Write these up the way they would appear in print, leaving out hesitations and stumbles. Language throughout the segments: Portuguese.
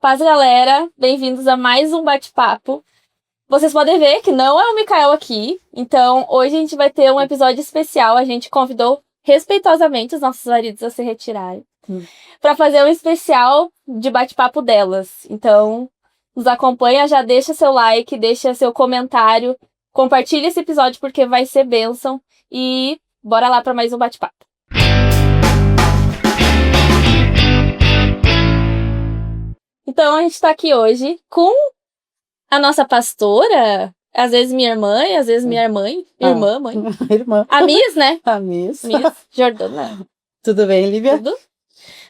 Paz, galera! Bem-vindos a mais um bate-papo. Vocês podem ver que não é o Mikael aqui, então hoje a gente vai ter um episódio especial. A gente convidou respeitosamente os nossos maridos a se retirarem para fazer um especial de bate-papo delas. Então, nos acompanha, já deixa seu like, deixa seu comentário, compartilha esse episódio porque vai ser bênção e bora lá para mais um bate-papo. Então, a gente tá aqui hoje com a nossa pastora, às vezes minha irmã, e às vezes minha mãe. Irmã, mãe. Irmã. A Miss, né? A Miss. Miss Jordana. Tudo bem, Lívia? Tudo?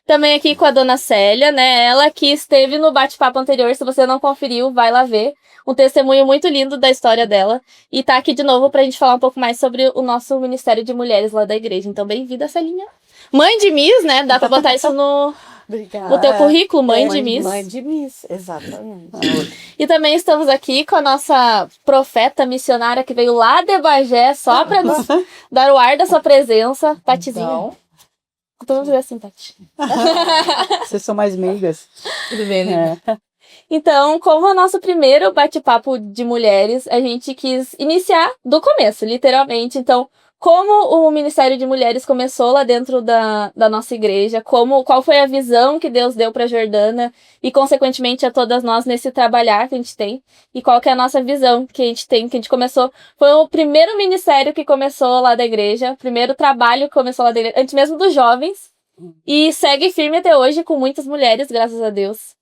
Também aqui com a dona Célia, né? Ela que esteve no bate-papo anterior. Se você não conferiu, vai lá ver. Um testemunho muito lindo da história dela. E tá aqui de novo pra gente falar um pouco mais sobre o nosso Ministério de Mulheres lá da igreja. Então, bem-vinda, Celinha. Mãe de Miss, né? Dá pra botar isso no teu currículo, mãe de Miss. Mãe de Miss, exatamente. E também estamos aqui com a nossa profeta missionária que veio lá de Bagé só pra nos dar o ar da sua presença. Tatizinha. Então, Vamos dizer assim, Tati. vocês são mais meigas. Tudo bem, né? Então, como é o nosso primeiro bate-papo de mulheres, a gente quis iniciar do começo, literalmente. Então, como o Ministério de Mulheres começou lá dentro da nossa igreja, qual foi a visão que Deus deu para Jordana e, consequentemente, a todas nós nesse trabalhar que a gente tem, e qual que é a nossa visão que a gente tem, que a gente começou. Foi o primeiro ministério que começou lá da igreja, o primeiro trabalho que começou lá da igreja, antes mesmo dos jovens, e segue firme até hoje com muitas mulheres, graças a Deus.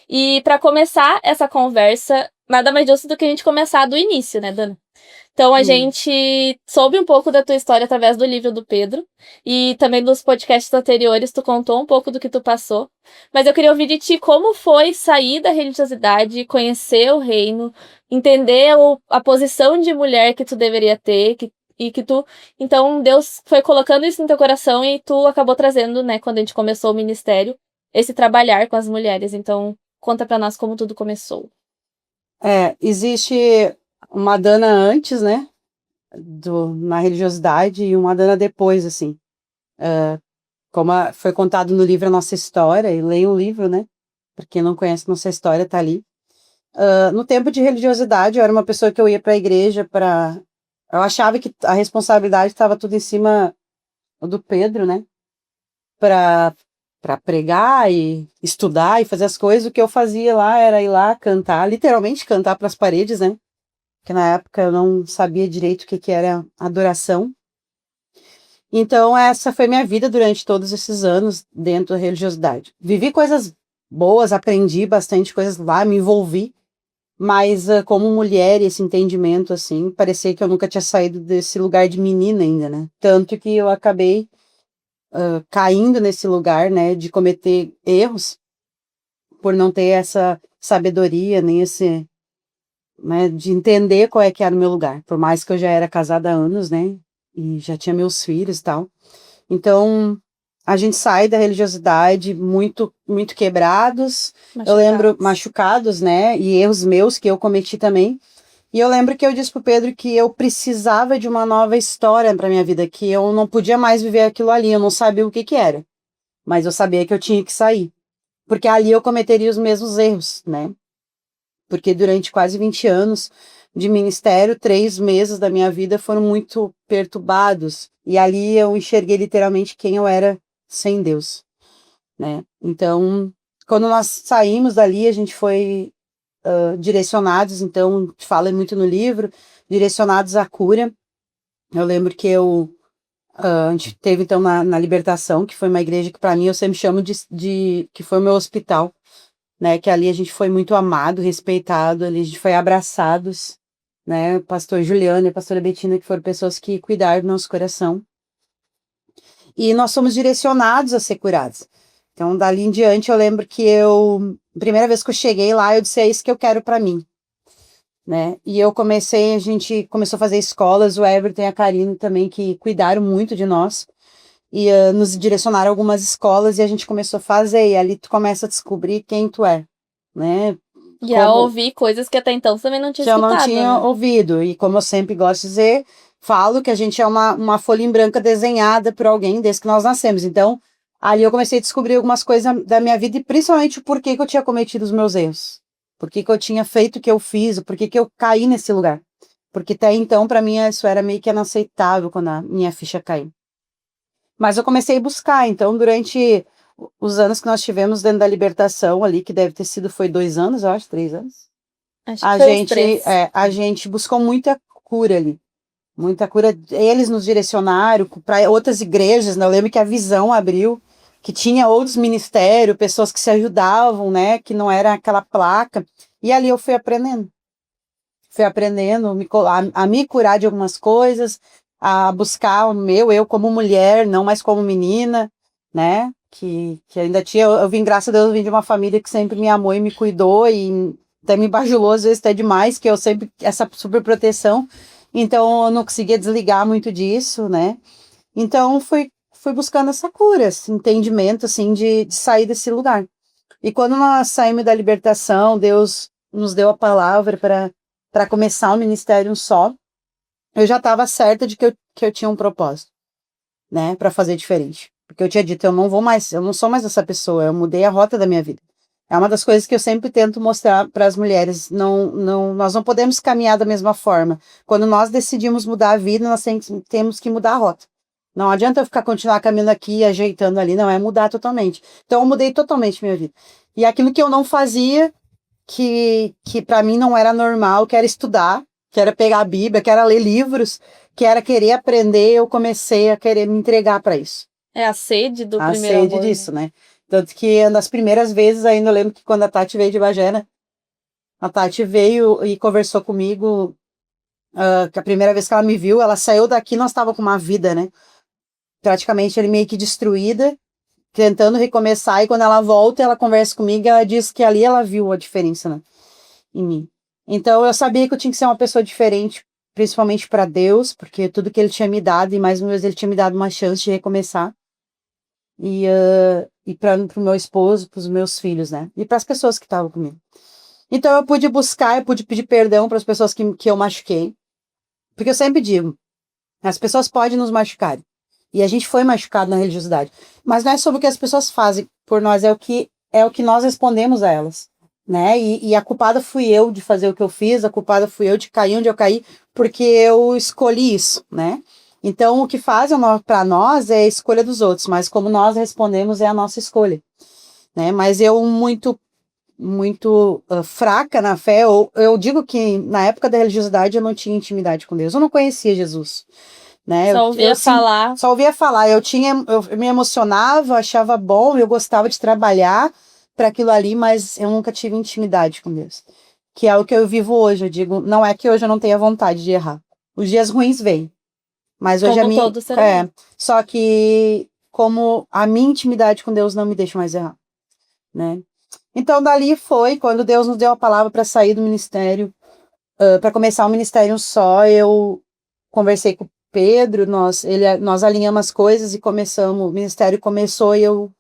E para começar essa conversa, nada mais justo do que a gente começar do início, né, Dana? Então, a gente soube um pouco da tua história através do livro do Pedro e também dos podcasts anteriores, tu contou um pouco do que tu passou. Mas eu queria ouvir de ti como foi sair da religiosidade, conhecer o reino, entender a posição de mulher que tu deveria ter e que tu... Então, Deus foi colocando isso no teu coração e tu acabou trazendo, né, quando a gente começou o ministério, esse trabalhar com as mulheres. Então, conta pra nós como tudo começou. Existe uma Dana antes, né, na religiosidade e uma Dana depois, assim. Como foi contado no livro a nossa história, e leia o livro, né, pra quem não conhece nossa história, tá ali. No tempo de religiosidade, eu era uma pessoa que eu ia pra igreja eu achava que a responsabilidade estava tudo em cima do Pedro, né, pra pregar e estudar e fazer as coisas. O que eu fazia lá era ir lá cantar, literalmente cantar pras paredes, né, porque na época eu não sabia direito o que era adoração. Então, essa foi minha vida durante todos esses anos dentro da religiosidade. Vivi coisas boas, aprendi bastante coisas lá, me envolvi, mas como mulher, esse entendimento, assim, parecia que eu nunca tinha saído desse lugar de menina ainda, né? Tanto que eu acabei caindo nesse lugar, né, de cometer erros, por não ter essa sabedoria, nem esse... né, de entender qual é que era o meu lugar, por mais que eu já era casada há anos, né, e já tinha meus filhos e tal. Então, a gente sai da religiosidade muito, muito quebrados, eu lembro, machucados, né, e erros meus que eu cometi também, e eu lembro que eu disse pro Pedro que eu precisava de uma nova história pra minha vida, que eu não podia mais viver aquilo ali, eu não sabia o que era, mas eu sabia que eu tinha que sair, porque ali eu cometeria os mesmos erros, né, porque durante quase 20 anos de ministério, 3 meses da minha vida foram muito perturbados, e ali eu enxerguei literalmente quem eu era sem Deus, né? Então, quando nós saímos dali, a gente foi direcionados, então, fala muito no livro, direcionados à cura. Eu lembro que a gente teve então na Libertação, que foi uma igreja que para mim eu sempre chamo de que foi o meu hospital, né, que ali a gente foi muito amado, respeitado, ali a gente foi abraçados, né, o pastor Juliano e a pastora Betina, que foram pessoas que cuidaram do nosso coração, e nós somos direcionados a ser curados. Então, dali em diante, eu lembro que a primeira vez que eu cheguei lá, eu disse, é isso que eu quero para mim, né, e a gente começou a fazer escolas, o Everton e a Karine também, que cuidaram muito de nós, e nos direcionaram a algumas escolas, e a gente começou a fazer, e ali tu começa a descobrir quem tu é, né? E a ouvir coisas que até então você também não tinha escutado, eu não tinha ouvido, e como eu sempre gosto de dizer, falo que a gente é uma folha em branca desenhada por alguém desde que nós nascemos, então Ali eu comecei a descobrir algumas coisas da minha vida e principalmente o porquê que eu tinha cometido os meus erros. Por que que eu tinha feito o que eu fiz, por que que eu caí nesse lugar. Porque até então, para mim, isso era meio que inaceitável quando a minha ficha caiu. Mas eu comecei a buscar, então, durante os anos que nós tivemos dentro da libertação ali, que deve ter sido, foi 2 anos, eu acho, 3 anos, Acho que foi os 3. a gente buscou muita cura ali. Muita cura. Eles nos direcionaram para outras igrejas, né? Eu lembro que a Visão abriu, que tinha outros ministérios, pessoas que se ajudavam, né? Que não era aquela placa. E ali eu fui aprendendo. Fui aprendendo a me curar de algumas coisas, a buscar o meu, eu como mulher, não mais como menina, né? Que ainda tinha, eu vim, graças a Deus, eu vim de uma família que sempre me amou e me cuidou e até me bajulou, às vezes até demais, que eu sempre, essa super proteção, então eu não conseguia desligar muito disso, né? Então fui buscando essa cura, esse entendimento, assim, de sair desse lugar. E quando nós saímos da libertação, Deus nos deu a palavra para começar o ministério só, eu já estava certa de que eu tinha um propósito, né, para fazer diferente. Porque eu tinha dito, eu não sou mais essa pessoa, eu mudei a rota da minha vida. É uma das coisas que eu sempre tento mostrar para as mulheres, nós não podemos caminhar da mesma forma. Quando nós decidimos mudar a vida, nós temos que mudar a rota. Não adianta eu continuar caminhando aqui e ajeitando ali, não, é mudar totalmente. Então eu mudei totalmente minha vida. E aquilo que eu não fazia, que para mim não era normal, que era estudar, que era pegar a Bíblia, que era ler livros, que era querer aprender, eu comecei a querer me entregar para isso. É a sede do A primeiro sede amor, disso, né? Tanto que nas primeiras vezes ainda, eu lembro que quando a Tati veio de Bagé, né? A Tati veio e conversou comigo, que a primeira vez que ela me viu, ela saiu daqui, nós estávamos com uma vida, né? Praticamente ele meio que destruída, tentando recomeçar, e quando ela volta, ela conversa comigo, ela diz que ali ela viu a diferença, né, em mim. Então eu sabia que eu tinha que ser uma pessoa diferente, principalmente para Deus, porque tudo que ele tinha me dado, e mais uma vez ele tinha me dado uma chance de recomeçar, e para o meu esposo, para os meus filhos, né, e para as pessoas que estavam comigo. Então eu pude buscar, eu pude pedir perdão para as pessoas que eu machuquei, porque eu sempre digo, as pessoas podem nos machucar, e a gente foi machucado na religiosidade. Mas não é sobre o que as pessoas fazem por nós, é o que nós respondemos a elas, né? E a culpada fui eu de fazer o que eu fiz, a culpada fui eu de cair onde eu caí, porque eu escolhi isso, né? Então, o que fazem para nós é a escolha dos outros, mas como nós respondemos é a nossa escolha, né? Mas eu muito fraca na fé, eu digo que na época da religiosidade eu não tinha intimidade com Deus, eu não conhecia Jesus. Né? Só ouvia falar. Só ouvia falar. Eu me emocionava, achava bom, eu gostava de trabalhar para aquilo ali, mas eu nunca tive intimidade com Deus. Que é o que eu vivo hoje. Eu digo, não é que hoje eu não tenha vontade de errar. Os dias ruins vêm. Mas hoje Como todo ser humano. só que como a minha intimidade com Deus não me deixa mais errar, né? Então dali foi quando Deus nos deu a palavra para sair do ministério, para começar o ministério só, eu conversei com Pedro, nós alinhamos as coisas e começamos, o ministério começou e eu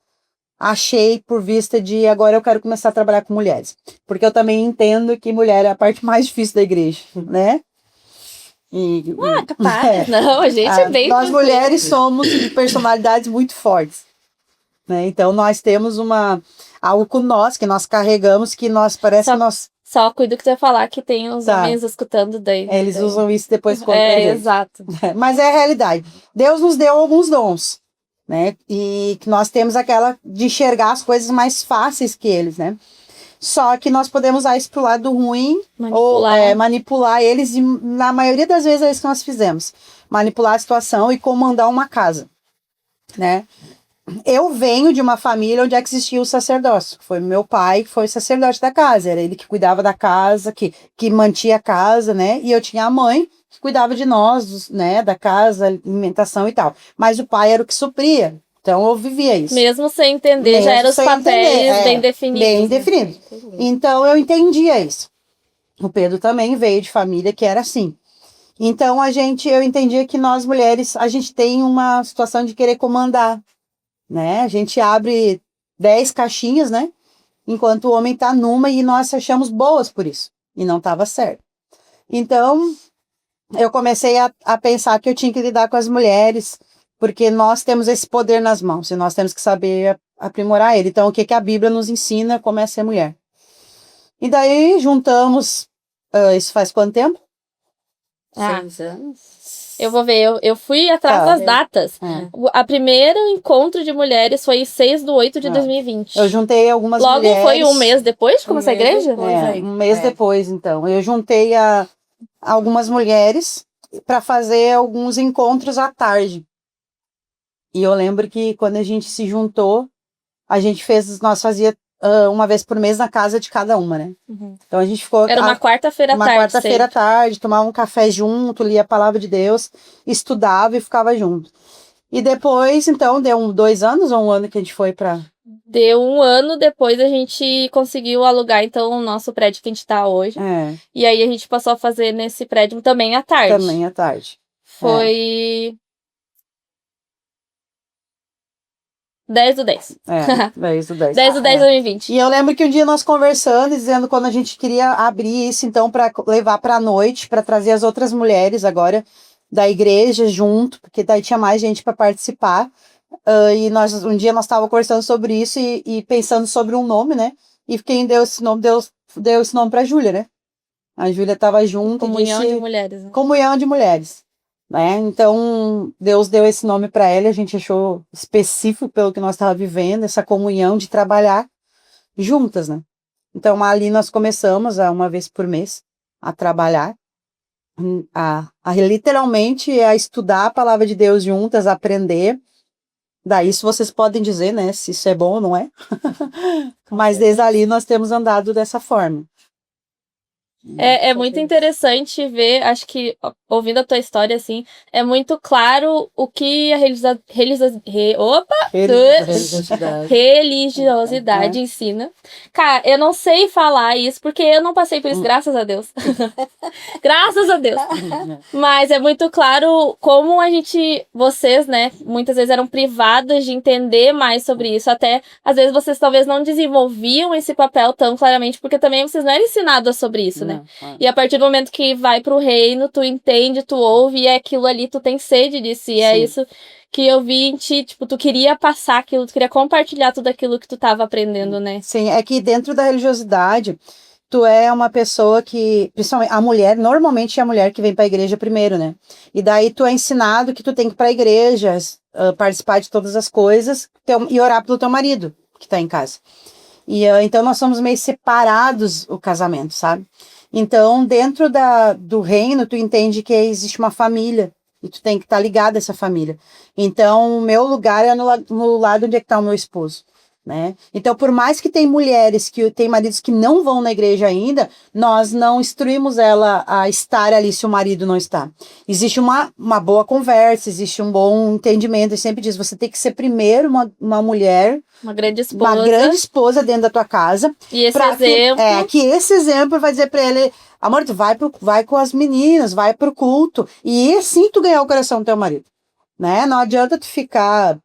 achei por vista de agora eu quero começar a trabalhar com mulheres, porque eu também entendo que mulher é a parte mais difícil da igreja, né? Capaz. Não, a gente é bem nós mulheres somos de personalidades muito fortes, né? Então nós temos algo com nós, que nós carregamos, que nós parece que nós... Só cuido que você falar que tem os homens escutando daí. Eles usam isso depois contra a gente. Exato. Mas é a realidade. Deus nos deu alguns dons, né? E que nós temos aquela de enxergar as coisas mais fáceis que eles, né? Só que nós podemos usar isso pro lado ruim, ou manipular eles, e na maioria das vezes é isso que nós fizemos. Manipular a situação e comandar uma casa, né? Eu venho de uma família onde existia o sacerdócio. Foi meu pai que foi sacerdote da casa. Era ele que cuidava da casa, que mantinha a casa, né? E eu tinha a mãe que cuidava de nós, né? Da casa, alimentação e tal. Mas o pai era o que supria. Então eu vivia isso. Mesmo sem entender, já eram os papéis bem definidos. Bem definidos. Então eu entendia isso. O Pedro também veio de família que era assim. Então eu entendia que nós mulheres, a gente tem uma situação de querer comandar, né? A gente abre 10 caixinhas, né? Enquanto o homem tá numa e nós achamos boas por isso. E não estava certo. Então, eu comecei a pensar que eu tinha que lidar com as mulheres, porque nós temos esse poder nas mãos e nós temos que saber aprimorar ele. Então, o que a Bíblia nos ensina como é ser mulher? E daí, juntamos, isso faz quanto tempo? 6 anos. Eu vou ver, eu fui atrás das datas. A primeiro encontro de mulheres foi 6/8/2020. Eu juntei algumas mulheres. Logo foi um mês depois de começar a igreja? Um mês depois, então. Eu juntei algumas mulheres para fazer alguns encontros à tarde. E eu lembro que quando a gente se juntou, nós fazia uma vez por mês na casa de cada uma, né? Então a gente ficou... Era uma quarta-feira à tarde. Uma quarta-feira à tarde, tomava um café junto, lia a palavra de Deus, estudava e ficava junto. E depois, então, deu 2 anos ou 1 ano que a gente foi para... Deu 1 ano, depois a gente conseguiu alugar, então, o nosso prédio que a gente tá hoje. E aí a gente passou a fazer nesse prédio também à tarde. Também à tarde. Foi... 10/10. 10/10. 10/10/2020. E eu lembro que um dia nós conversando, dizendo quando a gente queria abrir isso, então, para levar para a noite, para trazer as outras mulheres agora da igreja junto, porque daí tinha mais gente para participar. E um dia nós estávamos conversando sobre isso e pensando sobre um nome, né? E quem deu esse nome, deu esse nome para a Júlia, né? A Júlia estava junto. Comunhão de mulheres. Né? Comunhão de mulheres. Né? Então, Deus deu esse nome para ela, a gente achou específico pelo que nós estávamos vivendo, essa comunhão de trabalhar juntas, né? Então, ali nós começamos, uma vez por mês, a trabalhar, literalmente a estudar a palavra de Deus juntas, a aprender. Daí, isso vocês podem dizer, né, se isso é bom ou não é. Mas desde ali nós temos andado dessa forma. É muito interessante ver, acho que ouvindo a tua história, assim, é muito claro o que a religiosidade ensina. Cara, eu não sei falar isso, porque eu não passei por isso, graças a Deus. Graças a Deus. Mas é muito claro como vocês, né, muitas vezes eram privadas de entender mais sobre isso. Até, às vezes, vocês talvez não desenvolviam esse papel tão claramente, porque também vocês não eram ensinados sobre isso, né? E a partir do momento que vai pro reino, tu entende, tu ouve, e é aquilo ali, tu tem sede disso. E é isso que eu vi em ti, tipo, tu queria passar aquilo, tu queria compartilhar tudo aquilo que tu tava aprendendo, né? Sim, é que dentro da religiosidade, tu é uma pessoa que, principalmente a mulher, normalmente é a mulher que vem pra igreja primeiro, né? E daí tu é ensinado que tu tem que ir pra igreja, participar de todas as coisas e orar pelo teu marido, que tá em casa. E então nós somos meio separados o casamento, sabe? Então, dentro do reino, tu entende que existe uma família e tu tem que estar ligado a essa família. Então, o meu lugar é no lado onde é que está o meu esposo, né? Então, por mais que tem mulheres que têm maridos que não vão na igreja ainda, nós não instruímos ela a estar ali se o marido não está. Existe uma boa conversa, existe um bom entendimento. Eu sempre diz, você tem que ser primeiro uma mulher... Uma grande esposa. Uma grande esposa dentro da tua casa. E esse exemplo... Que esse exemplo vai dizer pra ele, amor, tu vai com as meninas, vai pro culto. E assim tu ganhar o coração do teu marido. Né? Não adianta tu ficar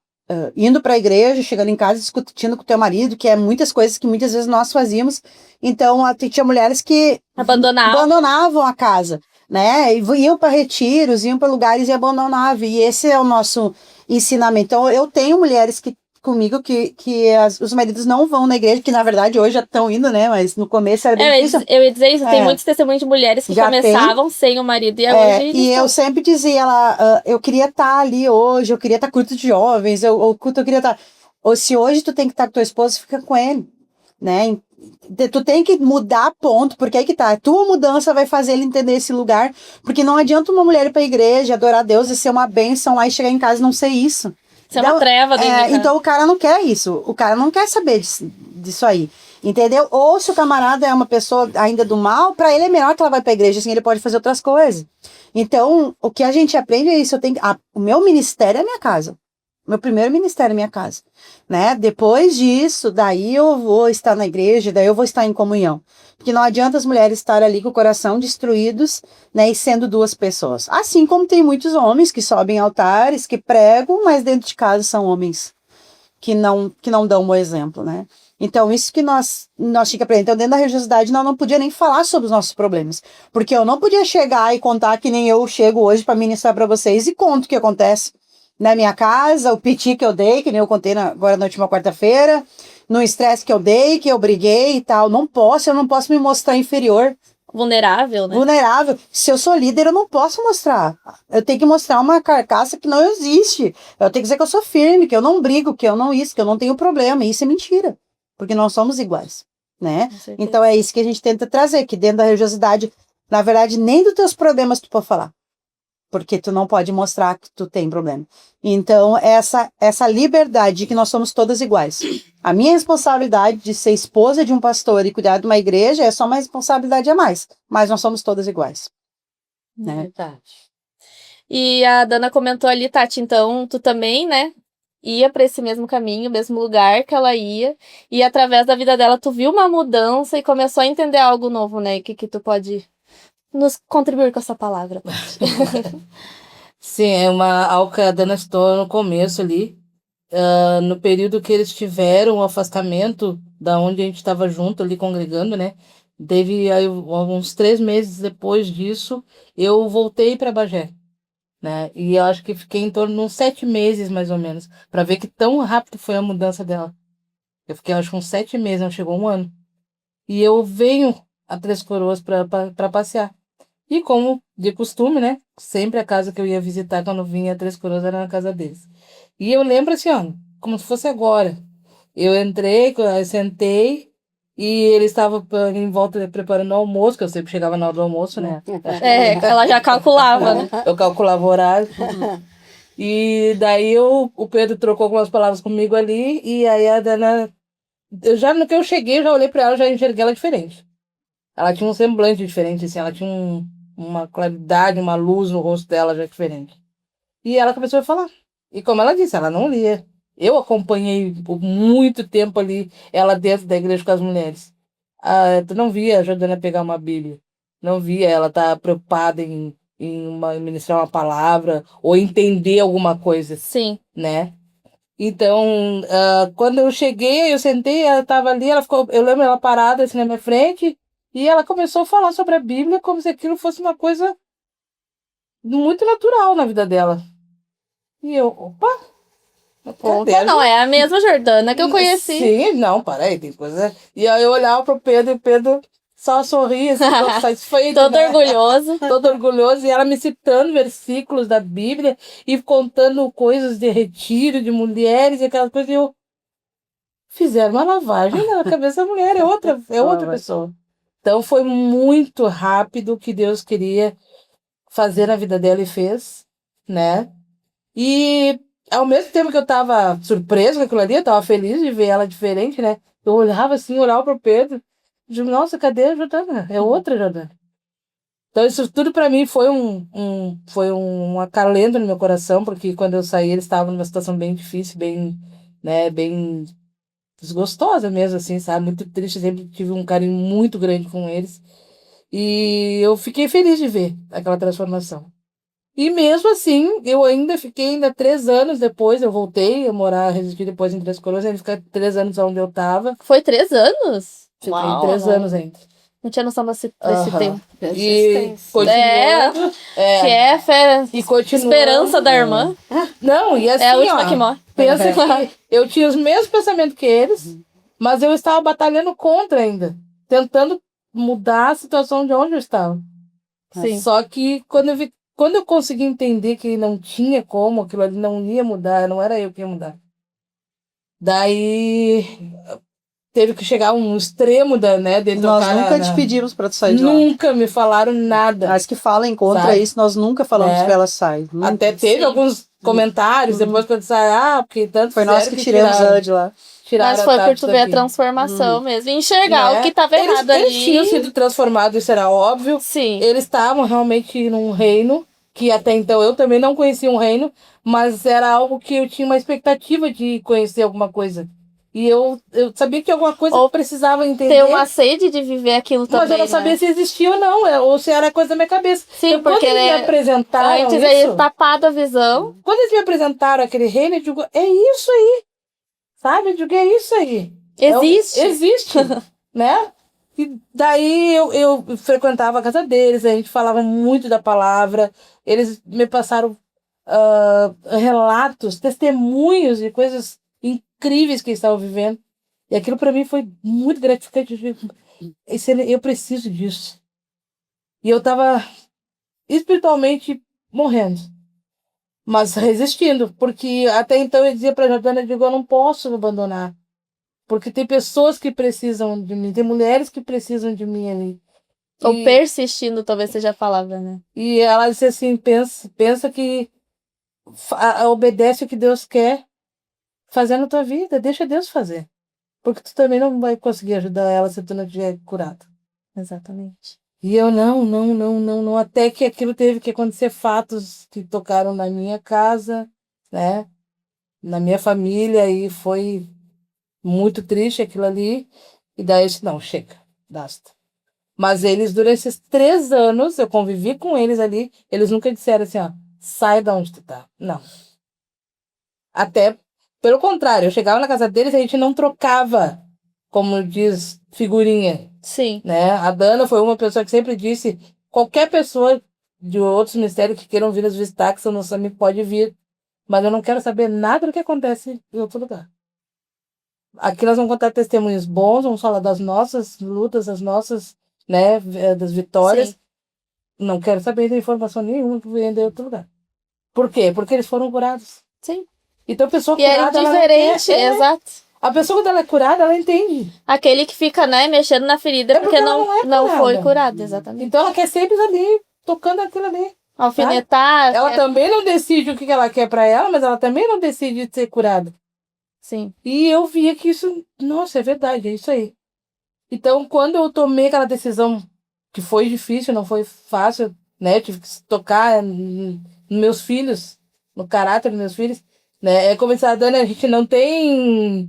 indo pra igreja, chegando em casa, discutindo com o teu marido, que é muitas coisas que muitas vezes nós fazíamos. Então, tinha mulheres que abandonavam a casa. Né? E iam para retiros, iam para lugares e abandonavam. E esse é o nosso ensinamento. Então, eu tenho mulheres comigo que os maridos não vão na igreja, que na verdade hoje já estão indo, né? Mas no começo era bem difícil. Eu ia dizer isso, tem muitos testemunhos de mulheres que começavam sem o marido e hoje... E eu sempre dizia, eu queria estar ali hoje, eu queria estar culto de jovens, eu queria estar... Ou se hoje tu tem que estar com tua esposa, fica com ele, né? Tu tem que mudar ponto, porque aí que tá, a tua mudança vai fazer ele entender esse lugar, porque não adianta uma mulher ir pra igreja, adorar a Deus e ser uma bênção lá e chegar em casa e não ser isso. Isso é uma treva dentro então o cara não quer isso. O cara não quer saber disso aí. Entendeu? Ou se o camarada é uma pessoa ainda do mal, pra ele é melhor que ela vai pra igreja, assim ele pode fazer outras coisas. Então, o que a gente aprende é isso. O meu ministério é a minha casa. Meu primeiro ministério é a minha casa. Né? Depois disso, daí eu vou estar na igreja, daí eu vou estar em comunhão. Porque não adianta as mulheres estarem ali com o coração destruídos, né, e sendo 2 pessoas. Assim como tem muitos homens que sobem altares, que pregam, mas dentro de casa são homens que não dão um bom exemplo, né? Então, isso que nós tínhamos que aprender. Então, dentro da religiosidade, nós não podia nem falar sobre os nossos problemas. Porque eu não podia chegar e contar que nem eu chego hoje para ministrar para vocês e conto o que acontece. na minha casa, o piti que eu dei, que nem eu contei agora na última quarta-feira, no estresse que eu dei, que eu briguei e tal. Eu não posso me mostrar inferior. Vulnerável, né? Vulnerável. Se eu sou líder, eu não posso mostrar. Eu tenho que mostrar uma carcaça que não existe. Eu tenho que dizer que eu sou firme, que eu não brigo, que eu não tenho problema. Isso é mentira. Porque nós somos iguais, né? Então é isso que a gente tenta trazer, que dentro da religiosidade, na verdade, nem dos teus problemas tu pode falar. Porque tu não pode mostrar que tu tem problema. Então, essa liberdade de que nós somos todas iguais. A minha responsabilidade de ser esposa de um pastor e cuidar de uma igreja é só uma responsabilidade a mais. Mas nós somos todas iguais. Né? Verdade. E a Dana comentou ali, Tati, então tu também, né, ia para esse mesmo caminho, mesmo lugar que ela ia, e através da vida dela tu viu uma mudança e começou a entender algo novo, né? O que tu pode nos contribuir com essa palavra, Tati? Sim, algo que a Dana citou no começo ali, no período que eles tiveram o afastamento da onde a gente estava junto ali congregando, né? Teve aí, uns 3 meses depois disso, eu voltei para Bagé, né? E eu acho que fiquei em torno de uns 7 meses, mais ou menos, para ver que tão rápido foi a mudança dela. Eu fiquei, acho que uns 7 meses, não chegou um ano. E eu venho a Três Coroas para passear. E como de costume, né? Sempre a casa que eu ia visitar quando vinha a Três Coroas era na casa deles. E eu lembro assim, ó, como se fosse agora. Eu entrei, eu sentei e eles estavam em volta preparando o almoço, que eu sempre chegava na hora do almoço, né? Ela já calculava, né? Eu calculava o horário. E daí o Pedro trocou algumas palavras comigo ali e aí a Dana... no que eu cheguei, eu já olhei pra ela, já enxerguei ela diferente. Ela tinha um semblante diferente, assim, ela tinha uma claridade, uma luz no rosto dela já diferente. E ela começou a falar. E como ela disse, ela não lia. Eu acompanhei por muito tempo ali ela dentro da igreja com as mulheres. Tu não via a Jordana pegar uma Bíblia. Não via ela estar preocupada em ministrar uma palavra ou entender alguma coisa. Sim. Né? Então, quando eu cheguei, eu sentei, ela estava ali, eu lembro ela parada assim na minha frente, e ela começou a falar sobre a Bíblia como se aquilo fosse uma coisa muito natural na vida dela. E eu, opa! Opa, não, é a mesma Jordana que eu conheci. Sim, não, parei, tem coisa. E aí eu olhava pro Pedro e o Pedro só sorria, assim, todo satisfeito. Todo né? orgulhoso. Todo orgulhoso, e ela me citando versículos da Bíblia e contando coisas de retiro, de mulheres e aquelas coisas. E eu fizeram uma lavagem na cabeça da mulher, é outra pessoa. Então foi muito rápido o que Deus queria fazer na vida dela e fez, né? E ao mesmo tempo que eu tava surpresa com aquilo ali, eu tava feliz de ver ela diferente, né? Eu olhava assim, olhava pro Pedro, e digo, nossa, cadê a Jordana? É outra Jordana. Então isso tudo para mim foi um acalento no meu coração, porque quando eu saí eles estavam numa situação bem difícil, bem desgostosa mesmo, assim, sabe? Muito triste, sempre tive um carinho muito grande com eles. E eu fiquei feliz de ver aquela transformação. E mesmo assim, eu fiquei 3 anos depois, eu voltei a morar, residir depois em Três Coroas, ainda fiquei 3 anos onde eu estava. Foi 3 anos? Fiquei Uau, 3 anos ainda. Não tinha noção desse tempo. E continuando. Que é fé, E continuando. esperança da irmã. Não, e assim, É a última que morre. Pensa que eu tinha os mesmos pensamentos que eles, mas eu estava batalhando contra ainda, tentando mudar a situação de onde eu estava. Sim. Só que quando eu consegui entender que não tinha como, aquilo ali não ia mudar, não era eu que ia mudar. Daí teve que chegar um extremo dele Nós tocar nunca te pedimos para tu sair de lá. Nunca me falaram nada. As que falam contra Sabe? isso, nós nunca falamos para ela sair. Nunca. Até teve alguns comentários depois quando sai, porque tanto foi nós que tiramos ela de lá. Mas foi por tu ver a transformação mesmo. E enxergar o que estava errado ali. Eles tinham sido transformados, isso era óbvio. Sim. Eles estavam realmente num reino, que até então eu também não conhecia um reino, mas era algo que eu tinha uma expectativa de conhecer alguma coisa. E eu sabia que alguma coisa eu precisava entender. Ter uma sede de viver aquilo também. Mas eu não sabia se existia ou não, ou se era coisa da minha cabeça. Sim, então, porque quando eles me apresentaram antes aí tapado a visão. Quando eles me apresentaram aquele reino, eu digo, é isso aí. Sabe? Eu digo, é isso aí. Existe. Existe, né? E daí eu frequentava a casa deles, a gente falava muito da palavra, eles me passaram relatos, testemunhos de coisas incríveis que eles estavam vivendo. E aquilo para mim foi muito gratificante. Eu preciso disso. E eu estava espiritualmente morrendo, mas resistindo, porque até então eu dizia para a Jordânia, eu digo, eu não posso me abandonar, porque tem pessoas que precisam de mim, tem mulheres que precisam de mim ali. Ou persistindo, talvez seja a palavra, né? E ela disse assim, pensa que obedece o que Deus quer fazer na tua vida, deixa Deus fazer. Porque tu também não vai conseguir ajudar ela se tu não estiver curado. Exatamente. E eu não, até que aquilo teve que acontecer, fatos que tocaram na minha casa, né? Na minha família, e foi muito triste aquilo ali. E daí eu disse, não, chega, basta. Mas eles, durante esses 3 anos, eu convivi com eles ali, eles nunca disseram assim, ó, sai da onde tu tá. Não. Até, pelo contrário, eu chegava na casa deles e a gente não trocava, como diz, figurinha. Sim. Né? A Dana foi uma pessoa que sempre disse, qualquer pessoa de outros ministérios que queiram vir nos visitar, que são nossos amigos, pode vir. Mas eu não quero saber nada do que acontece em outro lugar. Aqui nós vamos contar testemunhos bons, vamos falar das nossas lutas, das nossas, né, das vitórias. Sim. Não quero saber de informação nenhuma que vem de outro lugar. Por quê? Porque eles foram curados. Sim. Então a pessoa E é curada, ela não diferente, quer, exato. A pessoa, quando ela é curada, ela entende. Aquele que fica, né, mexendo na ferida É porque porque ela não foi curada. curado, exatamente. Então ela quer sempre ali, tocando aquilo ali. Alfinetar. Ela também não decide o que ela quer pra ela, mas ela também não decide ser curada. Sim. E eu via que isso, nossa, é verdade, é isso aí. Então, quando eu tomei aquela decisão, que foi difícil, não foi fácil, né? Tive que tocar nos meus filhos, no caráter dos meus filhos, né? É como disse a Dani, a gente não tem.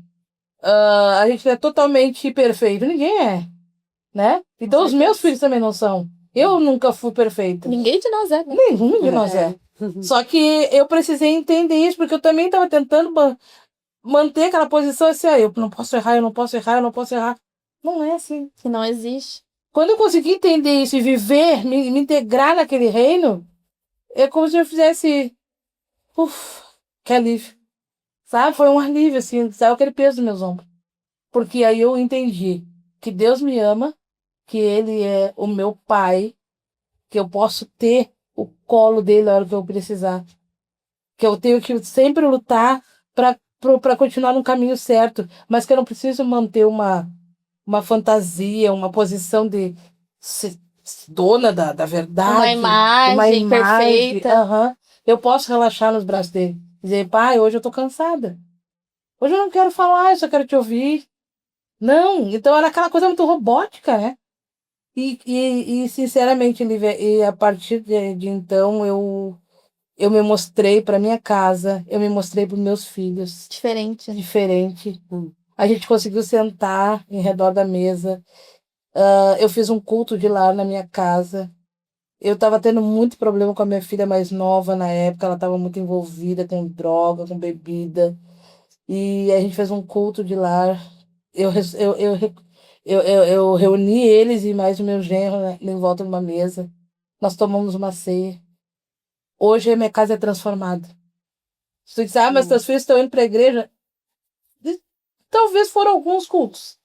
A gente não é totalmente perfeito, ninguém é, né? Então, os meus filhos também não são. Eu nunca fui perfeita. Ninguém de nós é, né? Nenhum de nós é. Só que eu precisei entender isso, porque eu também estava tentando manter aquela posição assim, eu não posso errar, eu não posso errar, eu não posso errar. Não é assim. Que não existe. Quando eu consegui entender isso e viver, me integrar naquele reino, é como se eu fizesse, que alívio. Sabe? Foi um alívio, assim, saiu aquele peso dos meus ombros. Porque aí eu entendi que Deus me ama, que Ele é o meu pai, que eu posso ter o colo dele na hora que eu precisar. Que eu tenho que sempre lutar para continuar no caminho certo, mas que eu não preciso manter uma fantasia, uma posição de ser dona da verdade. Uma imagem perfeita. Eu posso relaxar nos braços dele. Dizer, pai, hoje eu tô cansada. Hoje eu não quero falar, eu só quero te ouvir. Não, então era aquela coisa muito robótica, né? E sinceramente, Lívia, e a partir de então eu me mostrei para minha casa, eu me mostrei para meus filhos. Diferente. Diferente. A gente conseguiu sentar em redor da mesa. Eu fiz um culto de lar na minha casa. Eu estava tendo muito problema com a minha filha mais nova na época. Ela estava muito envolvida com droga, com bebida. E a gente fez um culto de lar. Eu reuni eles e mais o meu genro, né, em volta de uma mesa. Nós tomamos uma ceia. Hoje a minha casa é transformada. Você diz, mas teus filhos estão indo para a igreja? Talvez foram alguns cultos,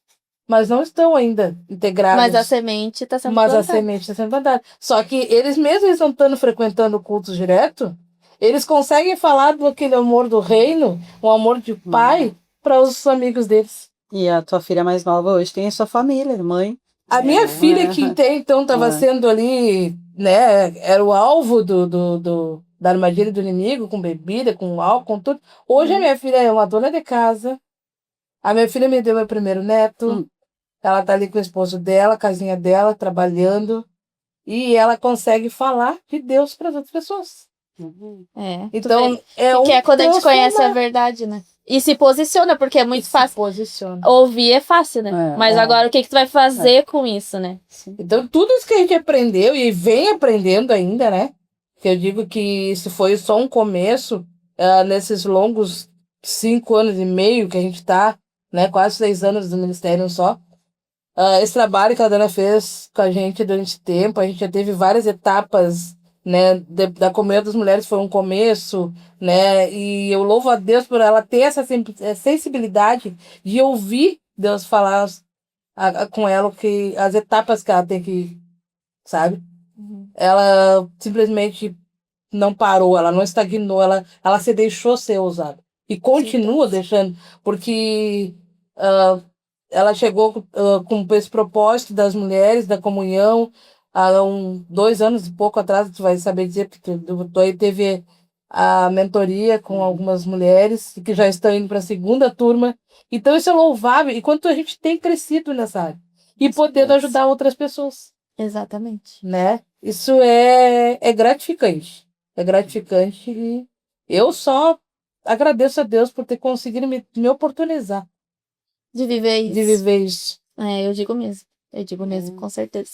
mas não estão ainda integrados. Mas a semente está sendo plantada. Mas a semente está sendo plantada. Só que eles mesmos não estando frequentando cultos direto, eles conseguem falar daquele amor do reino, um amor de pai, para os amigos deles. E a tua filha mais nova hoje tem a sua família, mãe. A minha filha, que até então estava sendo ali, né, era o alvo da armadilha do inimigo, com bebida, com álcool, com tudo. Hoje a minha filha é uma dona de casa. A minha filha me deu meu primeiro neto. Ela tá ali com o esposo dela, casinha dela, trabalhando. E ela consegue falar de Deus para as outras pessoas. Então, que é quando a gente conhece a verdade, né? E se posiciona, porque é muito fácil. Ouvir é fácil, né? Mas agora o que tu vai fazer com isso, né? Então, tudo isso que a gente aprendeu e vem aprendendo ainda, né? Que eu digo que isso foi só um começo, nesses longos 5 anos e meio que a gente tá, né? Quase 6 anos do ministério só. Esse trabalho que a Dana fez com a gente durante tempo, a gente já teve várias etapas né? Da comunhão das mulheres foi um começo, né? E eu louvo a Deus por ela ter essa sensibilidade de ouvir Deus falar com ela as etapas que ela tem que, sabe? Ela simplesmente não parou, ela não estagnou, ela se deixou ser ousada. E continua deixando, porque ela chegou com esse propósito das mulheres, da comunhão, há 2 anos e pouco atrás, tu vai saber dizer, porque tu aí teve a mentoria com algumas mulheres que já estão indo para a segunda turma. Então isso é louvável, e quanto a gente tem crescido nessa área. E podendo ajudar outras pessoas, Exatamente. né? Isso é gratificante. É gratificante e eu só agradeço a Deus por ter conseguido me oportunizar De viver isso. de viver isso. É, eu digo mesmo. Eu digo mesmo, com certeza.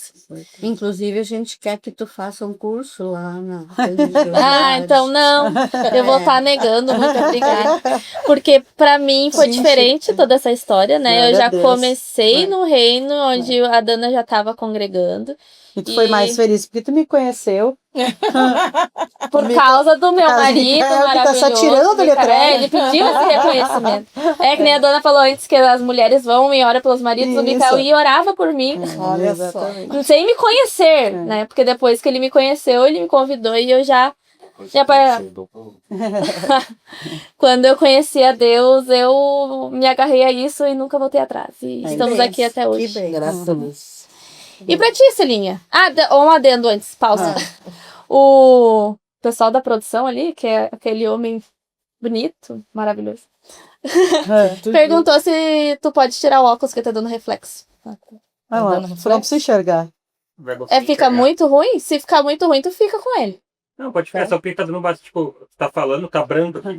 Inclusive, a gente quer que tu faça um curso lá na Ah, então não. Eu vou estar negando, muito obrigada. Porque pra mim foi Gente, diferente toda essa história, né? Eu glória já a Deus. comecei É. no reino onde a Dana já estava congregando. E tu foi mais feliz porque tu me conheceu. Por causa do meu Causa- marido que tá maravilhoso. só tirando do Micael. letrado. Ele pediu esse reconhecimento. É que nem a dona falou antes que as mulheres vão e oram pelos maridos. O Isso. Micael ia e orava por mim. Olha Exatamente. Sem me conhecer, né? Porque depois que ele me conheceu, ele me convidou e eu já... Quando eu conheci a Deus, eu me agarrei a isso e nunca voltei atrás. E estamos aqui até hoje. Que bem. Graças a Deus. E pra ti, Celinha? Um adendo antes, pausa. O pessoal da produção ali, que é aquele homem bonito, maravilhoso, perguntou se tu pode tirar o óculos que tá dando reflexo. Vai lá, tu não precisa enxergar. Fica muito ruim? Se ficar muito ruim, tu fica com ele. Não, pode ficar, só porque tá dando bastante, tipo, tá falando, tá brando aqui.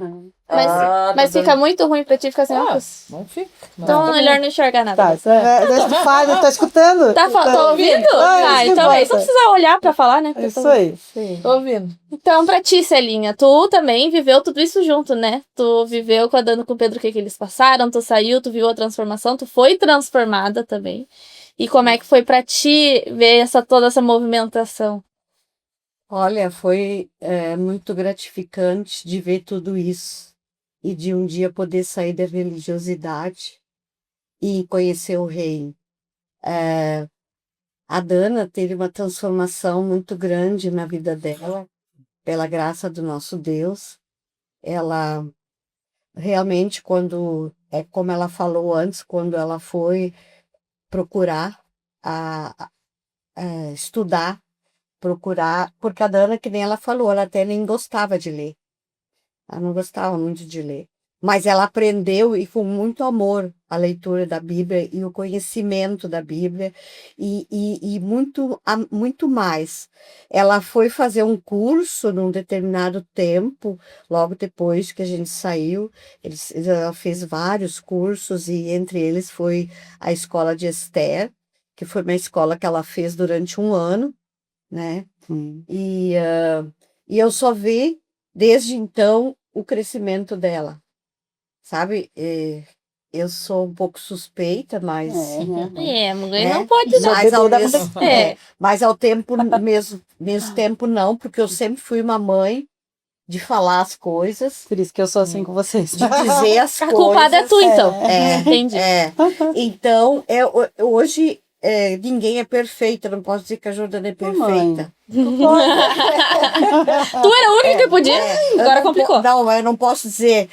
Mas fica muito ruim pra ti ficar sem óculos. Não fica. Então é melhor não enxergar nada. Tá, tu fala, tá escutando? Tá ouvindo? Ah, isso que Então eles não importa. precisam olhar pra falar, né? Isso aí. Tô ouvindo. Então, pra ti, Celinha, tu também viveu tudo isso junto, né? Tu viveu com a Dana com o Pedro o que eles passaram, tu saiu, tu viu a transformação, tu foi transformada também. E como é que foi pra ti ver toda essa movimentação? Olha, foi muito gratificante de ver tudo isso e de um dia poder sair da religiosidade e conhecer o reino. A Dana teve uma transformação muito grande na vida dela, pela graça do nosso Deus. Ela realmente, como ela falou antes, quando ela foi procurar estudar, porque a Dana, que nem ela falou, ela até nem gostava de ler. Ela não gostava muito de ler. Mas ela aprendeu e com muito amor a leitura da Bíblia e o conhecimento da Bíblia e muito mais. Ela foi fazer um curso num determinado tempo, logo depois que a gente saiu. Ela fez vários cursos e entre eles foi a Escola de Esther, que foi uma escola que ela fez durante 1 ano, né? E eu só vi, desde então, o crescimento dela, sabe? Eu sou um pouco suspeita, mas... Mulher né? não pode não. Mas ao mesmo tempo não, porque eu sempre fui uma mãe de falar as coisas, Por isso que eu sou assim com vocês. de dizer as A coisas. culpada é tu, então. Entendi. Então, hoje... ninguém é perfeita, não posso dizer que a Jordana é perfeita. Tu era a única que podia, agora complicou. Não, eu não posso dizer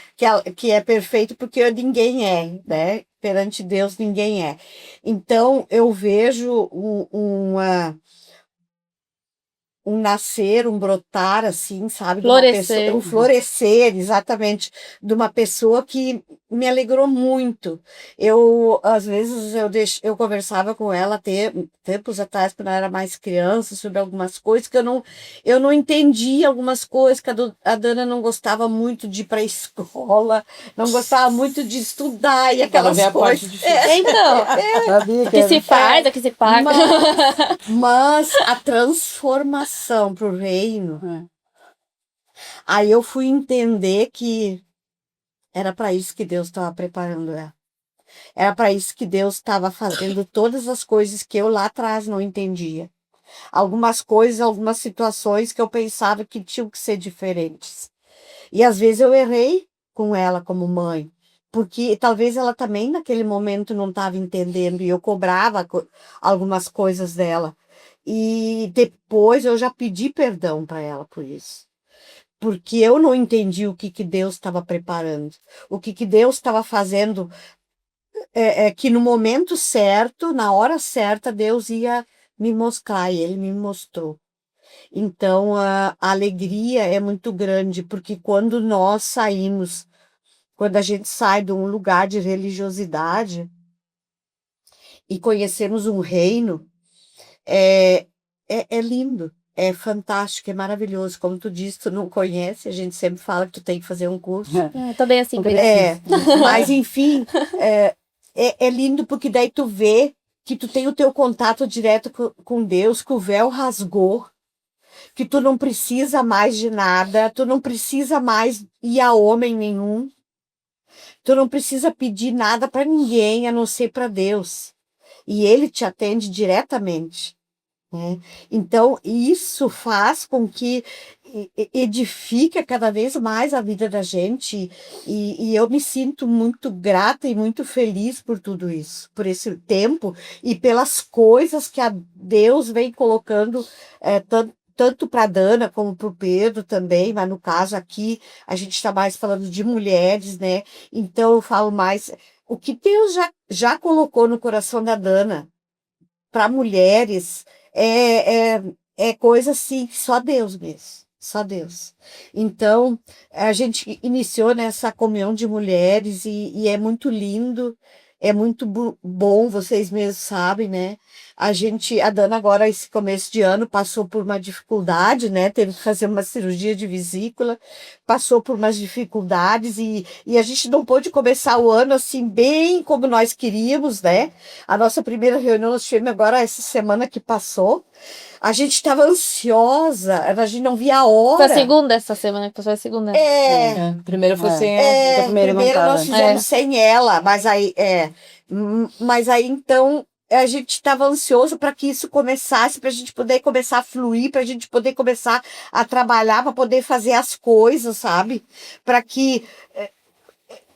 que é perfeito, porque ninguém é, né? Perante Deus, ninguém é. Então, eu vejo um nascer, um brotar, assim, sabe? Florescer. Um florescer, exatamente, de uma pessoa que me alegrou muito. Às vezes, eu conversava com ela tempos atrás, quando eu era mais criança, sobre algumas coisas que eu não entendia algumas coisas, que a Dana não gostava muito de ir para a escola, não gostava muito de estudar e aquelas coisas. Então, o que se faz, o que se paga. Mas a transformação para o reino, aí eu fui entender que era para isso que Deus estava preparando ela. Era para isso que Deus estava fazendo todas as coisas que eu lá atrás não entendia. Algumas coisas, algumas situações que eu pensava que tinham que ser diferentes. E às vezes eu errei com ela como mãe, porque talvez ela também naquele momento não estava entendendo e eu cobrava algumas coisas dela. E depois eu já pedi perdão para ela por isso. Porque eu não entendi o que Deus estava preparando, o que Deus estava fazendo, que no momento certo, na hora certa, Deus ia me mostrar, e Ele me mostrou. Então, a alegria é muito grande, porque quando nós saímos, quando a gente sai de um lugar de religiosidade e conhecemos um reino, é lindo, é fantástico, é maravilhoso. Como tu disse, tu não conhece, a gente sempre fala que tu tem que fazer um curso. Tô bem assim, por isso. Mas enfim, é lindo porque daí tu vê que tu tem o teu contato direto com Deus, que o véu rasgou, que tu não precisa mais de nada, tu não precisa mais ir a homem nenhum, tu não precisa pedir nada para ninguém, a não ser para Deus. E Ele te atende diretamente. Né? Então, isso faz com que edifique cada vez mais a vida da gente e eu me sinto muito grata e muito feliz por tudo isso, por esse tempo e pelas coisas que a Deus vem colocando tanto para a Dana como para o Pedro também, mas no caso aqui a gente está mais falando de mulheres, né? Então eu falo mais o que Deus já colocou no coração da Dana para mulheres é coisa assim, que só Deus mesmo, só Deus. Então, a gente iniciou nessa comunhão de mulheres e é muito lindo, é muito bom, vocês mesmos sabem, né? A Dana agora, esse começo de ano, passou por uma dificuldade, né? Teve que fazer uma cirurgia de vesícula, passou por umas dificuldades e a gente não pôde começar o ano assim, bem como nós queríamos, né? A nossa primeira reunião nós tivemos agora essa semana que passou. A gente estava ansiosa, a gente não via a hora. Foi a segunda essa semana que passou a segunda. Primeiro foi sem primeiro nós fizemos sem ela, mas aí então a gente estava ansioso para que isso começasse, para a gente poder começar a fluir, para a gente poder começar a trabalhar, para poder fazer as coisas, sabe? Para que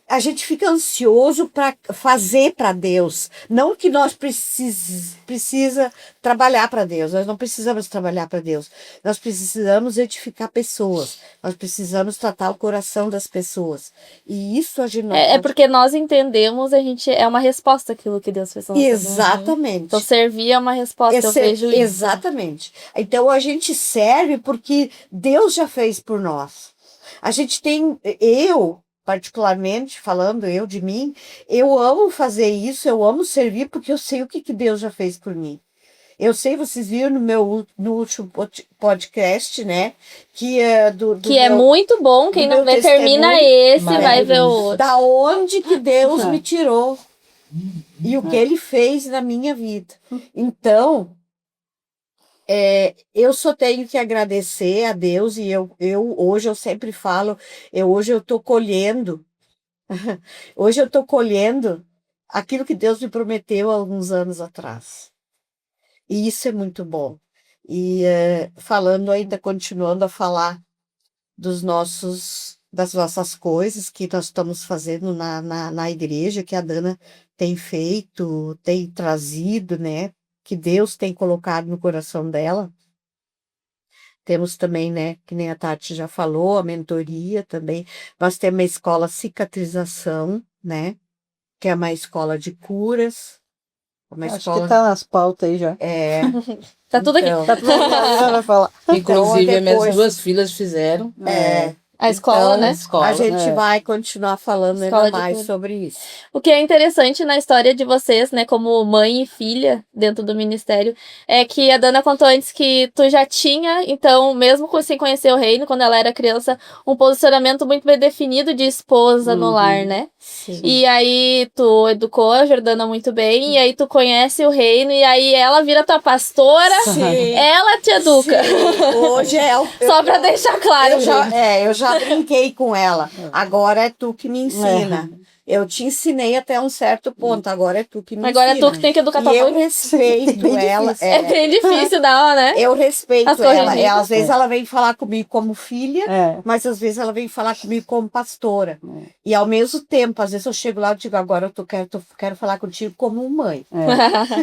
a gente fica ansioso para fazer para Deus. Não que nós precisa trabalhar para Deus. Nós não precisamos trabalhar para Deus. Nós precisamos edificar pessoas. Nós precisamos tratar o coração das pessoas. E isso a gente não pode... porque nós entendemos, é uma resposta àquilo que Deus fez. Exatamente. Então servir é uma resposta, eu vejo isso. Exatamente. Então a gente serve porque Deus já fez por nós. A gente tem... particularmente falando de mim, eu amo fazer isso, eu amo servir porque eu sei o que Deus já fez por mim. Eu sei, vocês viram no último podcast, né? Que é muito bom, quem não vê, termina esse, vai ver o outro. Da onde que Deus me tirou e o que Ele fez na minha vida. Então, eu só tenho que agradecer a Deus e hoje eu sempre falo, hoje eu estou colhendo, aquilo que Deus me prometeu há alguns anos atrás. E isso é muito bom. E continuando a falar das nossas coisas que nós estamos fazendo na igreja, que a Dana tem feito, tem trazido, né? Que Deus tem colocado no coração dela. Temos também, né, que nem a Tati já falou, a mentoria também. Nós temos a escola Cicatrização, né, que é uma escola de curas. Acho que tá nas pautas aí já. Tá tudo aqui. Tá tudo aqui. Vai falar. Inclusive, as minhas duas filhas fizeram. A escola, né? A gente vai continuar falando ainda mais sobre isso. O que é interessante na história de vocês, né, como mãe e filha dentro do ministério, é que a Dana contou antes que tu já tinha, então, mesmo sem conhecer o reino, quando ela era criança, um posicionamento muito bem definido de esposa no lar, né? Sim. E aí tu educou a Jordana muito bem, e aí tu conhece o reino, e aí ela vira tua pastora, ela te educa. Sim. Hoje Só pra deixar claro. Eu já brinquei com ela. Agora é tu que me ensina. Eu te ensinei até um certo ponto, agora é tu que me Agora é ensina. tu que tem que educar tua E eu mãe. respeito Bem ela. difícil. É bem difícil dar, né? Eu respeito As ela. corrigidas. Às vezes ela vem falar comigo como filha, É. mas às vezes ela vem falar comigo como pastora. E ao mesmo tempo, às vezes eu chego lá e digo, agora quero falar contigo como mãe.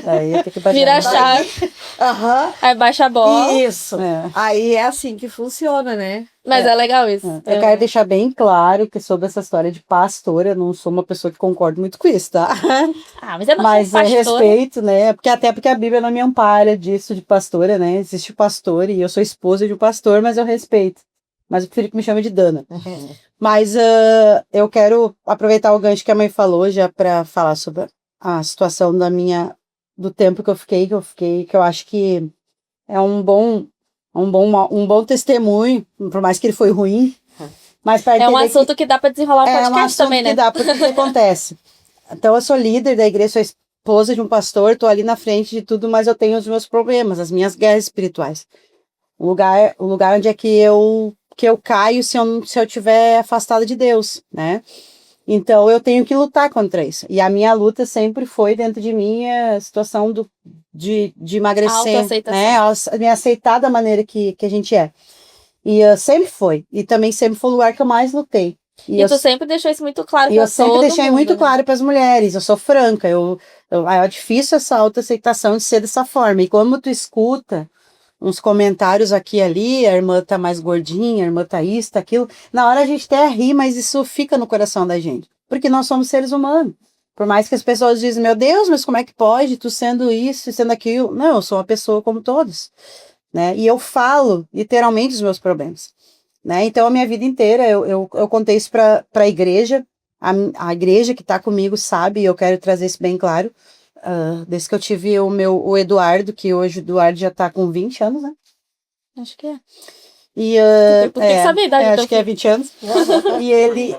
Daí eu tenho que baixar. Vira a chave, Aham. aí baixa a bola. Isso. É. Aí é assim que funciona, né? Mas é legal isso. Eu quero deixar bem claro que sobre essa história de pastora, eu não sou uma pessoa que concorda muito com isso, tá? Ah, mas é não Mas pastora. respeito, né? Até porque a Bíblia não me ampara disso de pastora, né? Existe o pastor e eu sou esposa de um pastor, mas eu respeito. Mas eu prefiro que me chame de Dana. Mas eu quero aproveitar o gancho que a mãe falou já para falar sobre a situação do tempo que eu fiquei, que eu acho que é um bom testemunho, por mais que ele foi ruim. Mas para É um entender que assunto que dá pra desenrolar é um podcast assunto também, que né? dá, porque o que acontece? Então, eu sou líder da igreja, sou esposa de um pastor, tô ali na frente de tudo, mas eu tenho os meus problemas, as minhas guerras espirituais. O lugar onde é que eu caio se eu tiver afastada de Deus, né? Então, eu tenho que lutar contra isso. E a minha luta sempre foi dentro de mim a situação de emagrecer, Autoaceitação. né? Me aceitar da maneira que a gente é. E sempre foi. E também sempre foi o lugar que eu mais lutei. E tu sempre deixou isso muito claro E pra eu sempre todo deixei mundo, muito né? claro para as mulheres, eu sou franca, é difícil essa autoaceitação de ser dessa forma. E como tu escuta uns comentários aqui e ali, a irmã tá mais gordinha, a irmã tá isso, tá aquilo, na hora a gente até ri, mas isso fica no coração da gente, porque nós somos seres humanos. Por mais que as pessoas dizem, meu Deus, mas como é que pode, tu sendo isso e sendo aquilo? Não, eu sou uma pessoa como todos, né? E eu falo literalmente os meus problemas. Né? Então, a minha vida inteira, eu contei isso para a igreja, a igreja que está comigo sabe, e eu quero trazer isso bem claro, desde que eu tive o Eduardo, que hoje o Eduardo já está com 20 anos, né? Acho que é. E, Tu tem que saber a idade do teu acho que é filho. 20 anos. E ele,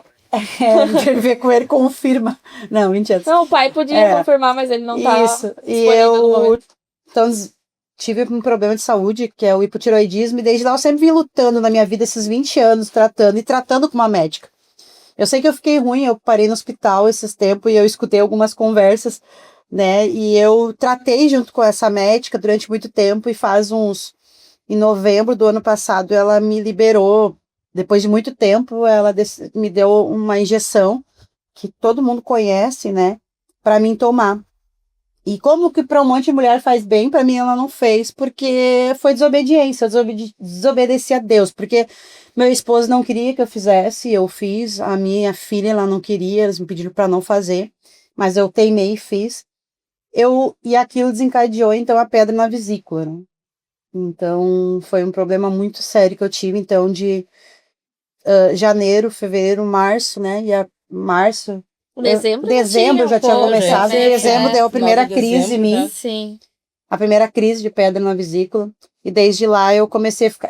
ver com ele, confirma. Não, 20 anos. Não, o pai podia confirmar, mas ele não tá Isso, e disponível no momento. então, tive um problema de saúde, que é o hipotiroidismo, e desde lá eu sempre vim lutando na minha vida esses 20 anos, tratando com uma médica. Eu sei que eu fiquei ruim, eu parei no hospital esses tempos e eu escutei algumas conversas, né, e eu tratei junto com essa médica durante muito tempo e em novembro do ano passado ela me liberou, depois de muito tempo, ela me deu uma injeção que todo mundo conhece, né, para mim tomar. E como que para um monte de mulher faz bem, para mim ela não fez, porque foi desobediência, eu desobedeci a Deus, porque meu esposo não queria que eu fizesse, eu fiz, a minha filha ela não queria, eles me pediram para não fazer, mas eu teimei e fiz. E aquilo desencadeou então a pedra na vesícula, né? Então foi um problema muito sério que eu tive, então de janeiro, fevereiro, março, né? Março, dezembro já tinha começado, em dezembro deu a primeira crise em mim. Sim. A primeira crise de pedra na vesícula. E desde lá eu comecei a ficar,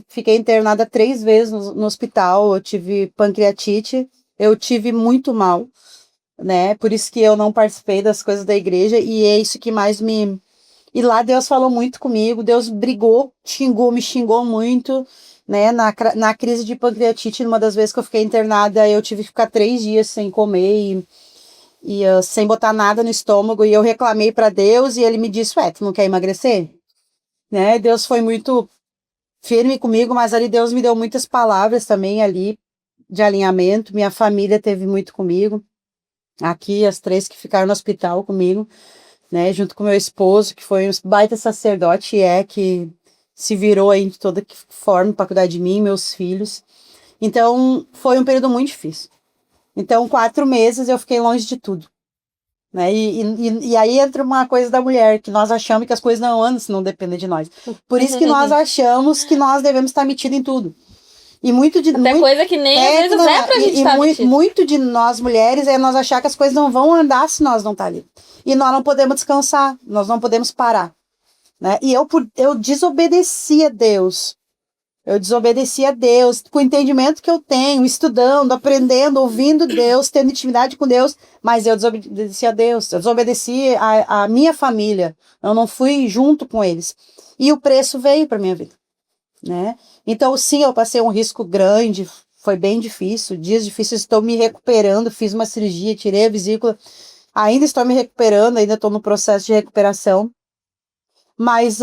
fiquei internada 3 vezes no hospital, eu tive pancreatite, eu tive muito mal, né? Por isso que eu não participei das coisas da igreja, e é isso que mais me... E lá Deus falou muito comigo, Deus brigou, me xingou muito, né? Na crise de pancreatite, numa das vezes que eu fiquei internada, eu tive que ficar 3 dias sem comer e sem botar nada no estômago, e eu reclamei para Deus, e ele me disse, tu não quer emagrecer? Né? Deus foi muito firme comigo, mas ali Deus me deu muitas palavras também ali, de alinhamento, minha família teve muito comigo, aqui as 3 que ficaram no hospital comigo, né, junto com meu esposo, que foi um baita sacerdote, que se virou aí de toda forma para cuidar de mim, meus filhos. Então, foi um período muito difícil. Então, 4 meses eu fiquei longe de tudo. Né? E aí entra uma coisa da mulher, que nós achamos que as coisas não andam se não dependem de nós. Por isso que nós achamos que nós devemos estar metidos em tudo. E Coisa que nem às vezes é pra gente estar metido. Muito de nós mulheres é nós achar que as coisas não vão andar se nós não estar ali. E nós não podemos descansar, nós não podemos parar. Né? E eu desobedeci a Deus. Eu desobedeci a Deus, com o entendimento que eu tenho, estudando, aprendendo, ouvindo Deus, tendo intimidade com Deus, mas eu desobedeci a Deus, eu desobedeci a minha família, eu não fui junto com eles. E o preço veio para minha vida, né? Então, sim, eu passei um risco grande, foi bem difícil, dias difíceis, estou me recuperando, fiz uma cirurgia, tirei a vesícula, ainda estou me recuperando, ainda estou no processo de recuperação, mas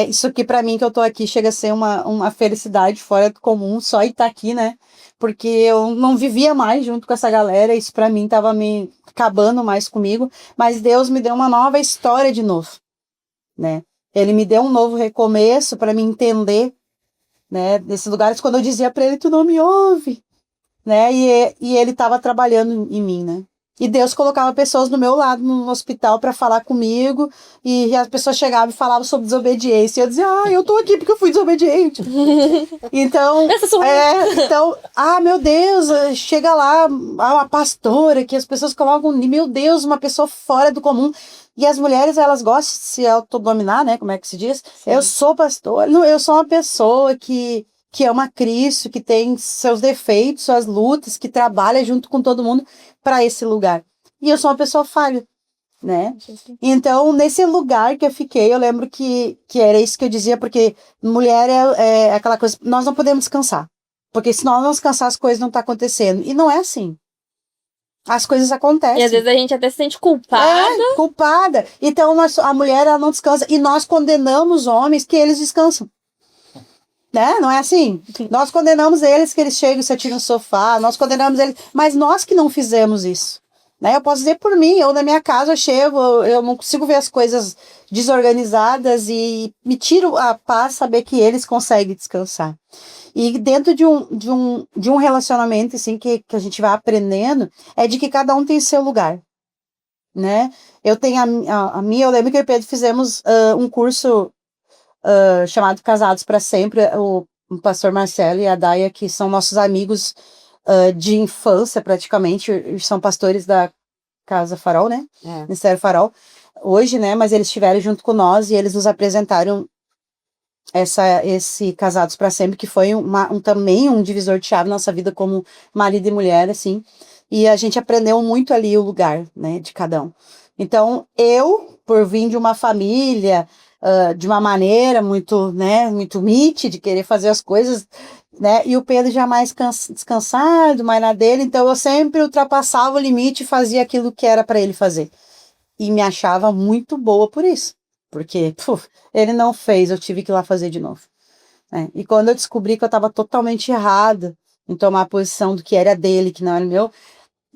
isso aqui para mim que eu tô aqui chega a ser uma felicidade fora do comum, só de estar aqui, né? Porque eu não vivia mais junto com essa galera, isso para mim tava me acabando mais comigo, mas Deus me deu uma nova história de novo, né? Ele me deu um novo recomeço para me entender, né? Nesses lugares quando eu dizia para ele, tu não me ouve, né? E ele estava trabalhando em mim, né? E Deus colocava pessoas do meu lado no hospital para falar comigo, e as pessoas chegavam e falavam sobre desobediência. E eu dizia, eu tô aqui porque eu fui desobediente. Então, meu Deus, chega lá uma pastora, que as pessoas colocam, meu Deus, uma pessoa fora do comum. E as mulheres, elas gostam de se autodominar, né? Como é que se diz? Sim. Eu sou pastora, não, eu sou uma pessoa que ama Cristo, que tem seus defeitos, suas lutas, que trabalha junto com todo mundo para esse lugar. E eu sou uma pessoa falha, né? Então, nesse lugar que eu fiquei, eu lembro que era isso que eu dizia, porque mulher é aquela coisa, nós não podemos descansar. Porque se nós não descansar, as coisas não estão acontecendo. E não é assim. As coisas acontecem. E às vezes a gente até se sente culpada. Culpada. Então, a mulher, ela não descansa. E nós condenamos homens que eles descansam. Né? Não é assim? Nós condenamos eles que eles chegam e se atiram no sofá, nós condenamos eles, mas nós que não fizemos isso. Né? Eu posso dizer por mim, eu na minha casa eu chego, eu não consigo ver as coisas desorganizadas e me tiro a paz saber que eles conseguem descansar. E dentro de um relacionamento assim, que a gente vai aprendendo, é de que cada um tem seu lugar. Né? Eu tenho a minha, eu lembro que eu e o Pedro fizemos um curso chamado Casados para Sempre, o pastor Marcelo e a Daia, que são nossos amigos de infância praticamente, são pastores da Casa Farol, né? Ministério Farol, hoje, né? Mas eles estiveram junto com nós e eles nos apresentaram esse Casados para Sempre, que foi também um divisor de chave na nossa vida como marido e mulher, assim, e a gente aprendeu muito ali o lugar, né, de cada um. Então, eu, por vir de uma família de uma maneira muito, né, muito de querer fazer as coisas, né, e o Pedro já mais descansado, mais na dele, então eu sempre ultrapassava o limite e fazia aquilo que era para ele fazer. E me achava muito boa por isso, porque ele não fez, eu tive que ir lá fazer de novo. Né? E quando eu descobri que eu estava totalmente errada em tomar a posição do que era dele, que não era meu,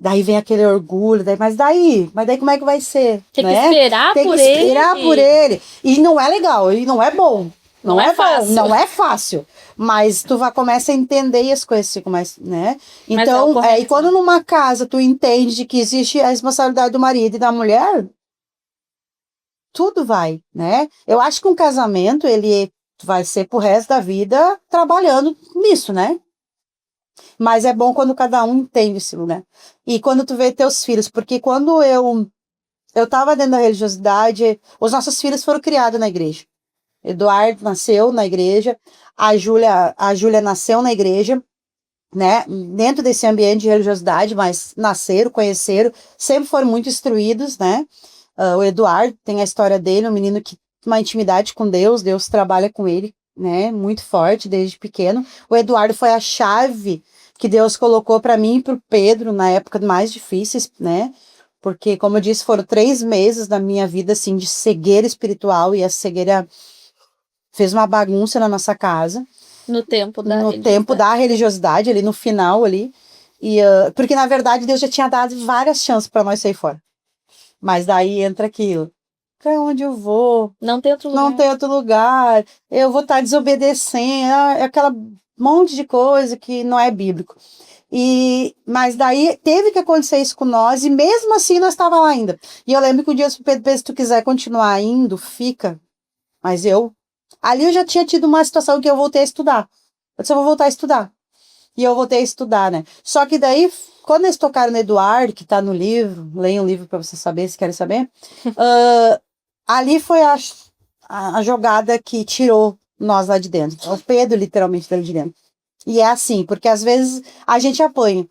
daí vem aquele orgulho, mas daí como é que vai ser? Tem né? que esperar Tem por que esperar por ele. E não é legal, e não é bom. Não é fácil. Não é fácil. Mas tu começa a entender e as coisas ficam mais, né? Então, e quando numa casa tu entende que existe a responsabilidade do marido e da mulher, tudo vai, né? Eu acho que um casamento, ele vai ser pro resto da vida trabalhando nisso, né? Mas é bom quando cada um entende esse lugar. E quando tu vê teus filhos, porque quando eu tava dentro da religiosidade, os nossos filhos foram criados na igreja. Eduardo nasceu na igreja, a Júlia nasceu na igreja, né? Dentro desse ambiente de religiosidade, mas nasceram, conheceram, sempre foram muito instruídos, né? O Eduardo tem a história dele, um menino que tem uma intimidade com Deus trabalha com ele, né? Muito forte desde pequeno. O Eduardo foi a chave que Deus colocou para mim e para o Pedro na época mais difíceis, né? Porque, como eu disse, foram 3 meses da minha vida, assim, de cegueira espiritual, e a cegueira fez uma bagunça na nossa casa. No tempo da religiosidade, ali no final, ali. E, porque, na verdade, Deus já tinha dado várias chances para nós sair fora. Mas daí entra aquilo. Para onde eu vou? Não tem outro lugar. Não tem outro lugar. Eu vou estar desobedecendo. É aquela monte de coisa que não é bíblico. Mas daí teve que acontecer isso com nós, e mesmo assim nós estávamos lá ainda. E eu lembro que um dia o Pedro, se tu quiser continuar indo, fica. Mas ali eu já tinha tido uma situação que eu voltei a estudar. Eu disse, eu vou voltar a estudar. E eu voltei a estudar, né? Só que daí, quando eles tocaram no Eduardo, que tá no livro, leiam o livro para vocês saberem, se querem saber, ali foi a jogada que tirou nós lá de dentro. O Pedro, literalmente, lá de dentro. E é assim, porque às vezes a gente apanha.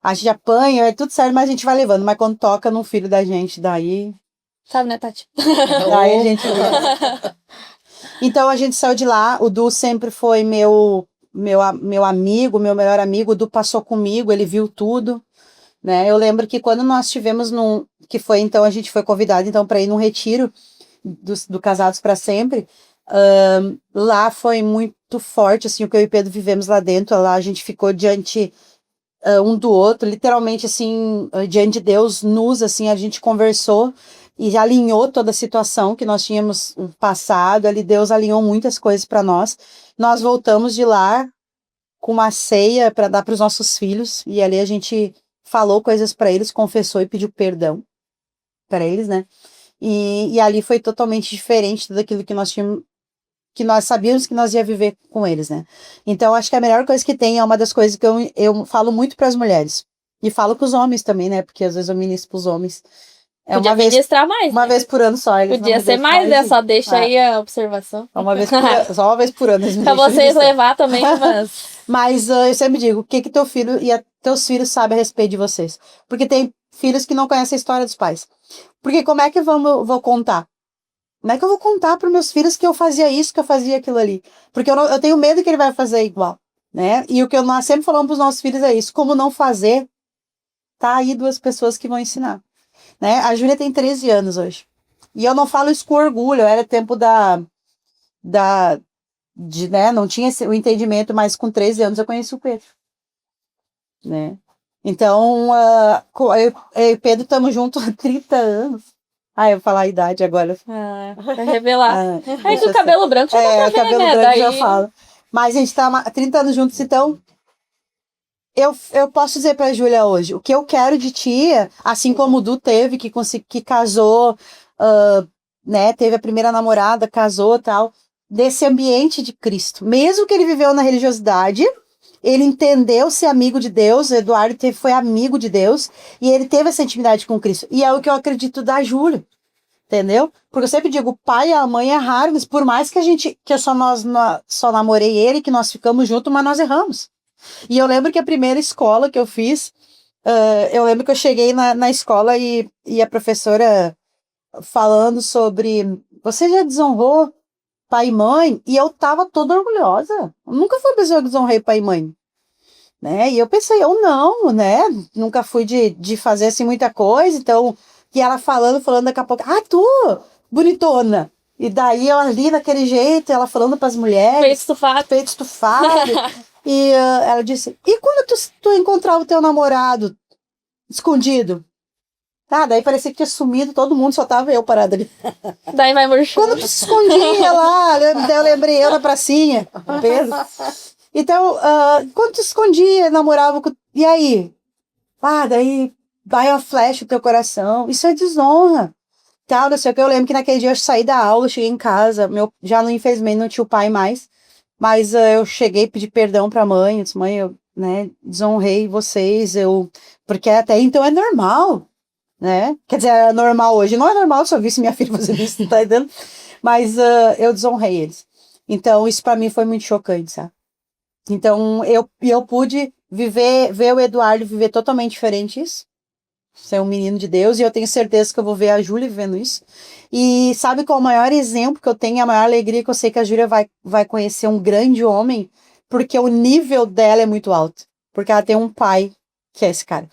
É tudo certo, mas a gente vai levando. Mas quando toca no filho da gente, daí... Sabe, né, Tati? Daí a gente... Então a gente saiu de lá. O Du sempre foi meu meu amigo, meu melhor amigo, o Du passou comigo, ele viu tudo, né? Eu lembro que quando nós tivemos que foi então, a gente foi convidado então para ir num retiro do Casados para Sempre. Lá foi muito forte, assim, o que eu e o Pedro vivemos lá dentro. Lá a gente ficou diante um do outro, literalmente, assim, diante de Deus, nus, assim, a gente conversou e alinhou toda a situação que nós tínhamos passado. Ali Deus alinhou muitas coisas para nós. Nós voltamos de lá com uma ceia para dar para os nossos filhos, e ali a gente falou coisas para eles, confessou e pediu perdão para eles, né? E ali foi totalmente diferente daquilo que nós tínhamos, que nós sabíamos que nós ia viver com eles, né? Então, acho que a melhor coisa que tem é uma das coisas que eu falo muito para as mulheres. E falo com os homens também, né? Porque às vezes eu ministro para os homens. Podia ministrar mais, uma né? vez por ano só. Eles Podia não ser me mais, deixam né? Só deixa aí a observação. Só só uma vez por ano. Eles me Pra deixam vocês ministrar. levar também, mas... Mas eu sempre digo, o que teu filho e teus filhos sabem a respeito de vocês? Porque tem filhos que não conhecem a história dos pais. Porque como é que eu vou contar? Como é que eu vou contar para meus filhos que eu fazia isso, que eu fazia aquilo ali? Porque eu tenho medo que ele vai fazer igual, né? E o que nós sempre falamos para os nossos filhos é isso. Como não fazer, tá aí 2 pessoas que vão ensinar, né? A Júlia tem 13 anos hoje. E eu não falo isso com orgulho. Era tempo né? Não tinha o entendimento, mas com 13 anos eu conheci o Pedro, né? Então, eu e o Pedro estamos juntos há 30 anos. Eu vou falar a idade agora. Vai revelar. É que o cabelo branco já dá pra ver, cabelo né? branco Daí... já fala. Mas a gente tá há 30 anos juntos, então eu posso dizer pra Júlia hoje, o que eu quero de ti, assim como o Du teve, que casou, né, teve a primeira namorada, casou e tal, desse ambiente de Cristo. Mesmo que ele viveu na religiosidade, ele entendeu ser amigo de Deus, Eduardo foi amigo de Deus, e ele teve essa intimidade com Cristo. E é o que eu acredito da Júlia. Entendeu? Porque eu sempre digo, o pai e a mãe é raro, mas por mais que eu só namorei ele, que nós ficamos juntos, mas nós erramos. E eu lembro que a primeira escola que eu fiz, eu lembro que eu cheguei na escola e a professora falando sobre, você já desonrou pai e mãe? E eu tava toda orgulhosa. Eu nunca fui uma pessoa que desonrei pai e mãe. Né? E eu pensei, eu não, né? Nunca fui de fazer assim muita coisa, então... E ela falando, daqui a pouco, tu, bonitona. E daí eu ali daquele jeito, ela falando para as mulheres. Peito estufado. E ela disse, e quando tu encontrar o teu namorado escondido? Daí parecia que tinha sumido todo mundo, só tava eu parada ali. Daí vai murchando. Quando tu se escondia lá, eu lembrei eu na pracinha, Pedro. Então, quando tu se escondia, namorava com... E aí? Daí... vai a flecha o teu coração, isso é desonra, tal, não sei o que. Eu lembro que naquele dia eu saí da aula, eu cheguei em casa, já não, infelizmente não tinha o pai mais, mas eu cheguei a pedir perdão pra mãe, eu disse, mãe, eu, né, desonrei vocês, porque até então é normal, né, quer dizer, é normal hoje, não é normal se eu visse minha filha fazendo isso, não tá entendendo, mas eu desonrei eles, então isso pra mim foi muito chocante, sabe, então eu pude ver o Eduardo viver totalmente diferente isso, ser um menino de Deus, e eu tenho certeza que eu vou ver a Júlia vivendo isso. E sabe qual é o maior exemplo que eu tenho, a maior alegria que eu sei que a Júlia vai conhecer um grande homem, porque o nível dela é muito alto, porque ela tem um pai que é esse cara.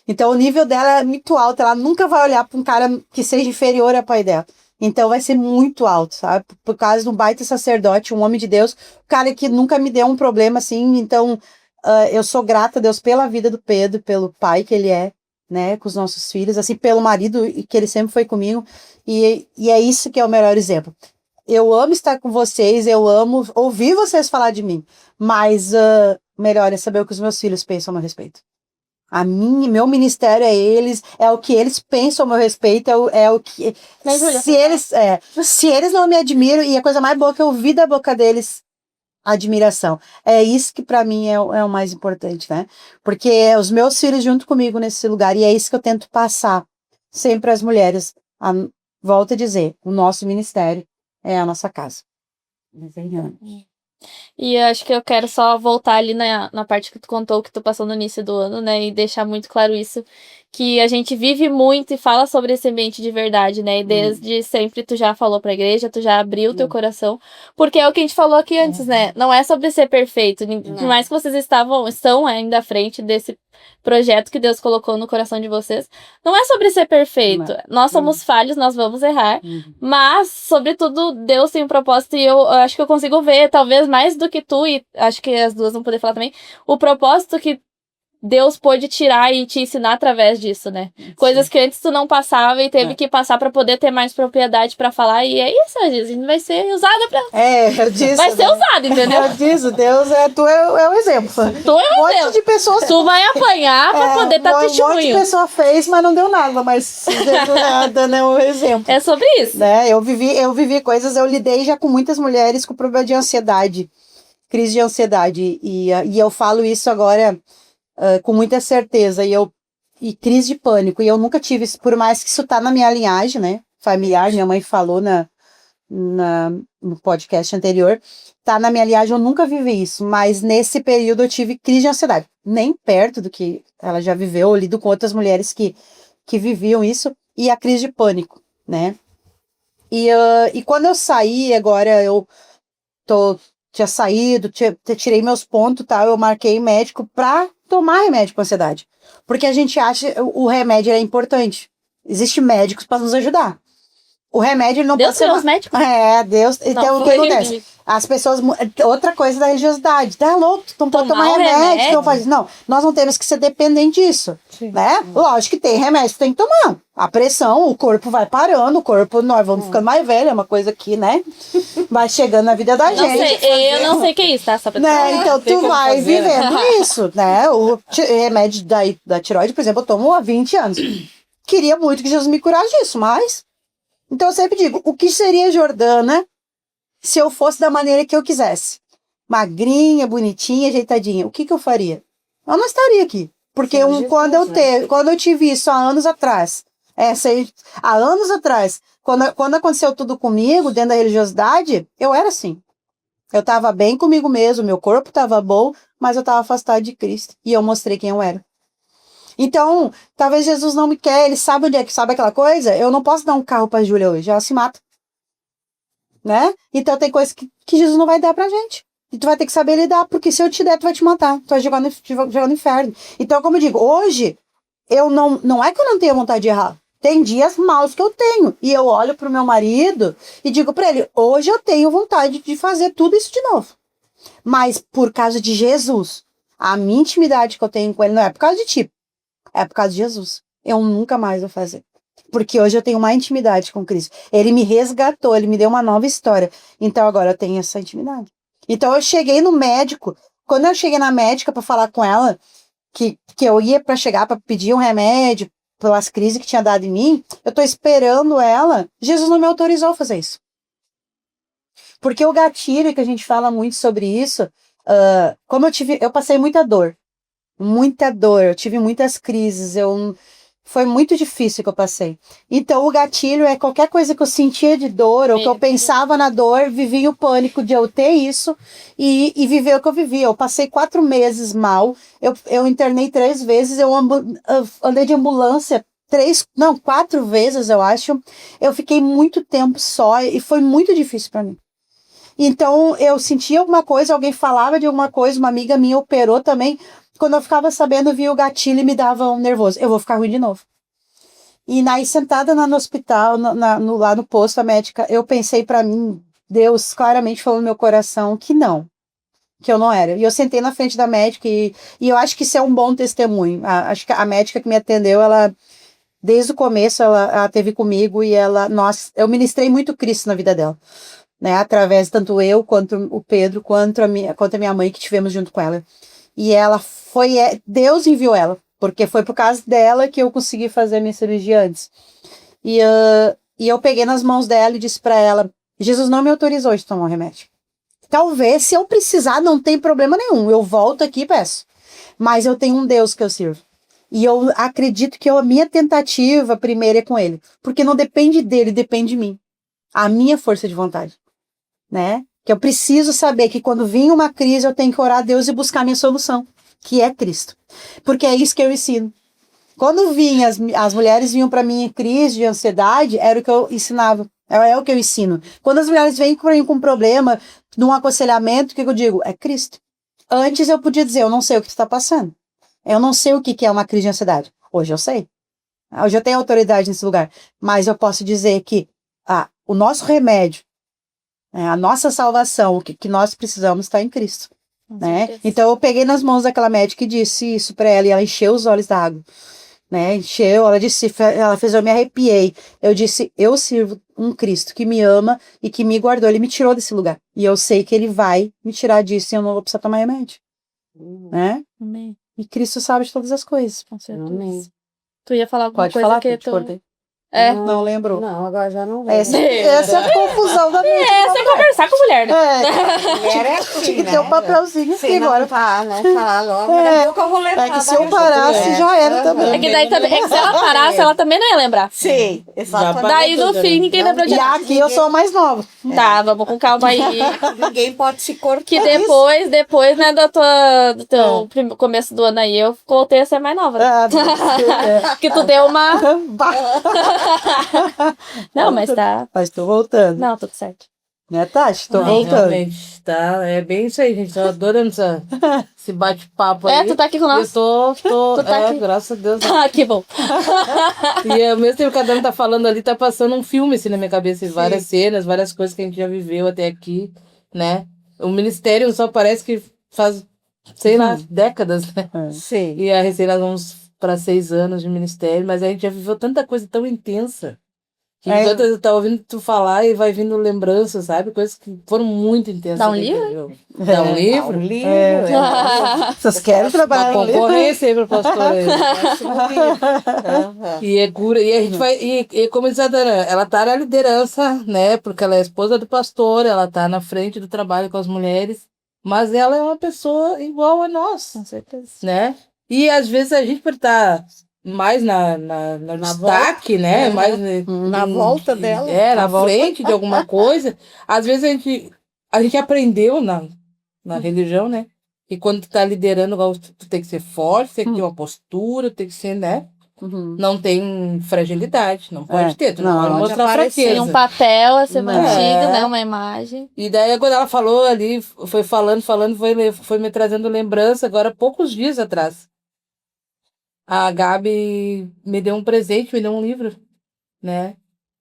Então o nível dela é muito alto, ela nunca vai olhar para um cara que seja inferior ao pai dela. Então vai ser muito alto, sabe? Por causa de um baita sacerdote, um homem de Deus, um cara que nunca me deu um problema assim. Então eu sou grata a Deus pela vida do Pedro, pelo pai que ele é, né, com os nossos filhos, assim, pelo marido, e que ele sempre foi comigo, e é isso que é o melhor exemplo. Eu amo estar com vocês, eu amo ouvir vocês falar de mim, mas melhor é saber o que os meus filhos pensam a meu respeito. Meu ministério é eles, é o que eles pensam a meu respeito, é o que... Se eles não me admiram, e a coisa mais boa que eu ouvi da boca deles, admiração. É isso que para mim é o mais importante, né? Porque os meus filhos junto comigo nesse lugar, e é isso que eu tento passar sempre às mulheres. Volto a dizer, o nosso ministério é a nossa casa. E eu acho que eu quero só voltar ali na parte que tu contou, que tu passou no início do ano, né? E deixar muito claro isso, que a gente vive muito e fala sobre esse ambiente de verdade, né? E desde sempre tu já falou pra igreja, tu já abriu o teu coração. Porque é o que a gente falou aqui antes, né? Não é sobre ser perfeito. Por mais que vocês estão ainda à frente desse projeto que Deus colocou no coração de vocês, não é sobre ser perfeito. Nós somos falhos, nós vamos errar. Mas, sobretudo, Deus tem um propósito e eu acho que eu consigo ver, talvez mais do que tu, e acho que as duas vão poder falar também, o propósito que Deus pôde tirar e te ensinar através disso, né? Coisas que antes tu não passava e teve que passar pra poder ter mais propriedade pra falar. E é isso, a gente vai ser usada pra... eu disse, vai ser usado, entendeu? Eu disse, Deus tu é o exemplo. Tu é Um o monte exemplo. de pessoas... Tu vai apanhar pra poder estar Um monte de testemunho. pessoa fez, mas não deu nada. Mas a Dana é um exemplo. É sobre isso. Né? Eu vivi coisas, eu lidei já com muitas mulheres com problema de ansiedade, crise de ansiedade. E eu falo isso agora... com muita certeza, e crise de pânico, e eu nunca tive isso, por mais que isso tá na minha linhagem, né, familiar, minha mãe falou no podcast anterior, tá na minha linhagem, eu nunca vivi isso, mas nesse período eu tive crise de ansiedade, nem perto do que ela já viveu, eu lido com outras mulheres que viviam isso, e a crise de pânico, né, e quando eu saí, agora eu tinha saído, tirei meus pontos, tal, eu marquei médico pra tomar remédio para ansiedade. Porque a gente acha o remédio é importante. Existem médicos para nos ajudar. O remédio ele não Deus pode ser... criou os médicos. Deus... Então, o que acontece? As pessoas... Outra coisa da religiosidade. Tá louco, tu não pode tomar remédio. Tu não pode... Não, nós não temos que ser dependentes disso. Né? Lógico que tem remédio que tem que tomar. A pressão, o corpo vai parando, nós vamos ficando mais velhos, é uma coisa que, né? Vai chegando na vida da gente. Eu não sei o que é isso, tá? Só pra né? Então, tu vai vivendo isso, né? O remédio da tireoide, por exemplo, eu tomo há 20 anos. Queria muito que Jesus me curasse disso, mas... Então, eu sempre digo, o que seria Jordana se eu fosse da maneira que eu quisesse? Magrinha, bonitinha, ajeitadinha. O que eu faria? Eu não estaria aqui. Porque quando eu tive isso há anos atrás, há anos atrás, quando aconteceu tudo comigo, dentro da religiosidade, eu era assim. Eu estava bem comigo mesmo, meu corpo estava bom, mas eu estava afastado de Cristo. E eu mostrei quem eu era. Então, talvez Jesus não me quer, ele sabe onde é que, sabe aquela coisa? Eu não posso dar um carro pra Júlia hoje, ela se mata. Né? Então tem coisas que Jesus não vai dar pra gente. E tu vai ter que saber lidar, porque se eu te der, tu vai te matar. Tu vai jogar no inferno. Então, como eu digo, hoje, não é que eu não tenha vontade de errar. Tem dias maus que eu tenho. E eu olho pro meu marido e digo pra ele, hoje eu tenho vontade de fazer tudo isso de novo. Mas por causa de Jesus, a minha intimidade que eu tenho com ele não é por causa de ti. É por causa de Jesus. Eu nunca mais vou fazer. Porque hoje eu tenho uma intimidade com Cristo. Ele me resgatou, ele me deu uma nova história. Então agora eu tenho essa intimidade. Então eu cheguei no médico. Quando eu cheguei na médica para falar com ela, que eu ia para chegar para pedir um remédio pelas crises que tinha dado em mim, eu tô esperando ela. Jesus não me autorizou a fazer isso. Porque o gatilho, que a gente fala muito sobre isso, como eu passei muita dor, eu tive muitas crises, foi muito difícil que eu passei. Então, o gatilho é qualquer coisa que eu sentia de dor, ou que eu pensava na dor, vivia o pânico de eu ter isso e viver o que eu vivia. Eu passei 4 meses mal, eu internei 3 vezes, eu andei de ambulância 4 vezes, eu acho. Eu fiquei muito tempo só e foi muito difícil para mim. Então, eu sentia alguma coisa, alguém falava de alguma coisa, uma amiga minha operou também. Quando eu ficava sabendo, eu via o gatilho e me dava um nervoso. Eu vou ficar ruim de novo. E aí, sentada no hospital, lá no posto, a médica, eu pensei pra mim, Deus claramente falou no meu coração que eu não era. E eu sentei na frente da médica e eu acho que isso é um bom testemunho. Acho que a médica que me atendeu, ela, desde o começo, ela teve comigo e eu ministrei muito Cristo na vida dela. Né, através tanto eu, quanto o Pedro, quanto a minha mãe que tivemos junto com ela. E ela Deus enviou ela, porque foi por causa dela que eu consegui fazer a minha cirurgia antes. E eu peguei nas mãos dela e disse para ela, Jesus não me autorizou de tomar um remédio. Talvez, se eu precisar, não tem problema nenhum, eu volto aqui e peço. Mas eu tenho um Deus que eu sirvo. E eu acredito que a minha tentativa primeiro é com ele, porque não depende dele, depende de mim. A minha força de vontade. Né? Que eu preciso saber que quando vir uma crise eu tenho que orar a Deus e buscar a minha solução, que é Cristo. Porque é isso que eu ensino. Quando vinha, as mulheres vinham para mim em crise de ansiedade, era o que eu ensinava. É o que eu ensino. Quando as mulheres vêm para mim com problema, num aconselhamento, o que eu digo? É Cristo. Antes eu podia dizer, eu não sei o que tu está passando. Eu não sei o que é uma crise de ansiedade. Hoje eu sei. Hoje eu tenho autoridade nesse lugar. Mas eu posso dizer que o nosso remédio, a nossa salvação, o que nós precisamos está em Cristo. Né? Então eu peguei nas mãos daquela médica e disse isso para ela, e ela encheu os olhos d'água. Né? Encheu, ela fez, eu me arrepiei. Eu disse, eu sirvo um Cristo que me ama e que me guardou, ele me tirou desse lugar. E eu sei que ele vai me tirar disso e eu não vou precisar tomar remédio. Né? Amém. E Cristo sabe de todas as coisas. Com certeza. Amém. Tu ia falar alguma Pode coisa falar que que eu te tu... cortei. É. Não lembrou. Não, agora já não lembro. Essa é a confusão da mente. Você conversar com a mulher, né? Mulher é assim, Tinha que né? ter um papelzinho aqui Se não agora. falar logo, É. daqui a pouco eu vou lembrar. É que se eu da parasse, resposta. já era também. É que daí também, que se ela parasse, ela também não ia lembrar. Sim, exatamente. Daí no fim ninguém lembrou de E nada. aqui eu sou a mais nova. Tá, vamos com calma aí. Ninguém pode se cortar. Que depois, né, do teu começo do ano aí, eu voltei a ser mais nova. Que tu deu uma... Não, mas tá... Mas tô voltando. Não, tudo certo. Né, Tati? Tô Não, voltando. realmente, tá? É bem isso aí, gente. Tô adorando esse bate-papo aí. É, tu tá aqui com nós? Eu tô Tu tá aqui? graças a Deus. Ah, que bom. E ao mesmo tempo que a Dani tá falando ali, tá passando um filme assim na minha cabeça, várias cenas, várias coisas que a gente já viveu até aqui, né? O ministério só parece que faz, sei lá, décadas, né? Sim. E a recém nós vamos para 6 anos de ministério, mas a gente já viveu tanta coisa tão intensa. Que enquanto eu tava ouvindo tu falar e vai vindo lembranças, sabe? Coisas que foram muito intensas. Dá um que a gente livro? viveu. Dá um livro? Um livro. Vocês querem trabalhar Uma no livro? concorrência aí pro pastor aí. Aham. E é cura, e a gente vai, e como diz a Dana, ela tá na liderança, né? Porque ela é esposa do pastor, ela tá na frente do trabalho com as mulheres, mas ela é uma pessoa igual a nós, Com certeza. né? E às vezes a gente por estar mais no destaque, né? Uhum. Mais Na volta dela. É, na Na volta. frente de alguma coisa. Às vezes a gente aprendeu na religião, né? E quando tu tá liderando, tu tem que ser forte, tem que ter uma postura, tem que ser, né? Uhum. Não tem fragilidade, não pode ter, tu não, não, pode pode mostrar aparecer. Tem fraqueza. um papel a ser Não. mantido, né? Uma imagem. E daí, quando ela falou ali, foi falando, foi me trazendo lembrança, agora, poucos dias atrás. A Gabi me deu um presente, me deu um livro, né?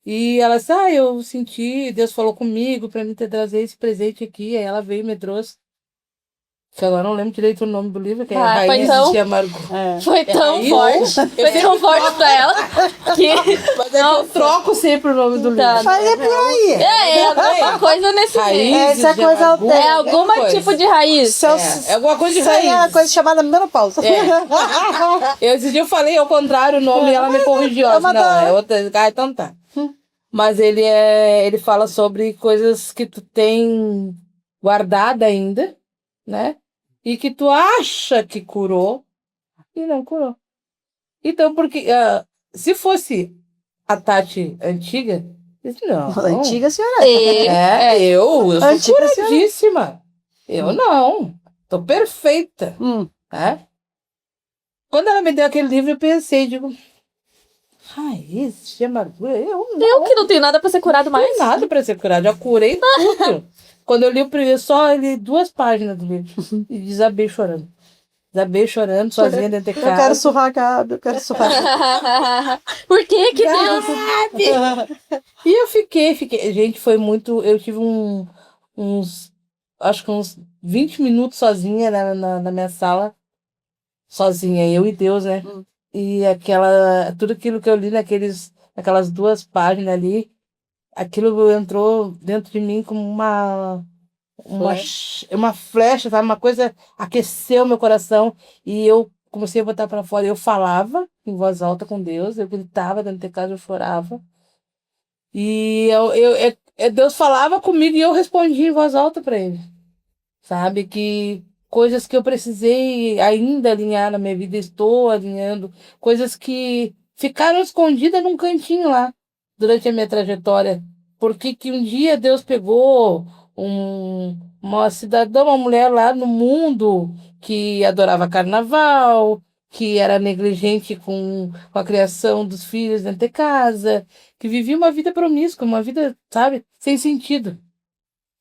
E ela disse, eu senti, Deus falou comigo pra mim trazer esse presente aqui. Aí ela veio e me trouxe. Que agora eu não lembro direito o nome do livro, que é Ah, foi Raízes então- de Amargo. Foi tão Aí, forte. Foi tão forte pra ela que. Mas é que eu troco sempre o nome do livro. Tá. Mas é por aí. É alguma coisa nesse meio. Raízes Essa de coisa amargura, É alguma alguma coisa. tipo de raiz. É alguma coisa de Isso aí é raiz. coisa chamada menopausa. Esse dia eu falei ao contrário o nome e ela me corrigiu. Ela disse, não, é outra. Então tá. Mas ele fala sobre coisas que tu tem guardada ainda, né? E que tu acha que curou e não curou. Então, porque se fosse a Tati antiga, eu disse, não. Antiga senhora. Eu sou Antiga curadíssima. Eu não. Tô perfeita. Né? Quando ela me deu aquele livro, eu pensei, digo, Raiz de amargura? Eu não. Eu que não tenho nada pra ser curado Não tem mais. nada pra ser curado, já curei tudo. Quando eu li o primeiro, só li 2 páginas do livro e desabei chorando. Desabei chorando, sozinha dentro de Eu quero casa. surrar a Gabi, eu quero surrar a Por que que Deus... E eu fiquei. Gente, foi muito. Eu tive acho que uns 20 minutos sozinha na minha sala. Sozinha, eu e Deus, né? E tudo aquilo que eu li naquelas 2 páginas ali, aquilo entrou dentro de mim como uma flecha, sabe? Uma coisa aqueceu meu coração e eu comecei a botar para fora. Eu falava em voz alta com Deus, eu gritava dentro de casa, eu chorava. E Deus falava comigo e eu respondia em voz alta para ele. Sabe? Que coisas que eu precisei ainda alinhar na minha vida, estou alinhando. Coisas que ficaram escondidas num cantinho lá durante a minha trajetória. Porque que um dia Deus pegou uma cidadã, uma mulher lá no mundo que adorava carnaval, que era negligente com a criação dos filhos dentro de casa, que vivia uma vida promíscua, uma vida, sabe, sem sentido.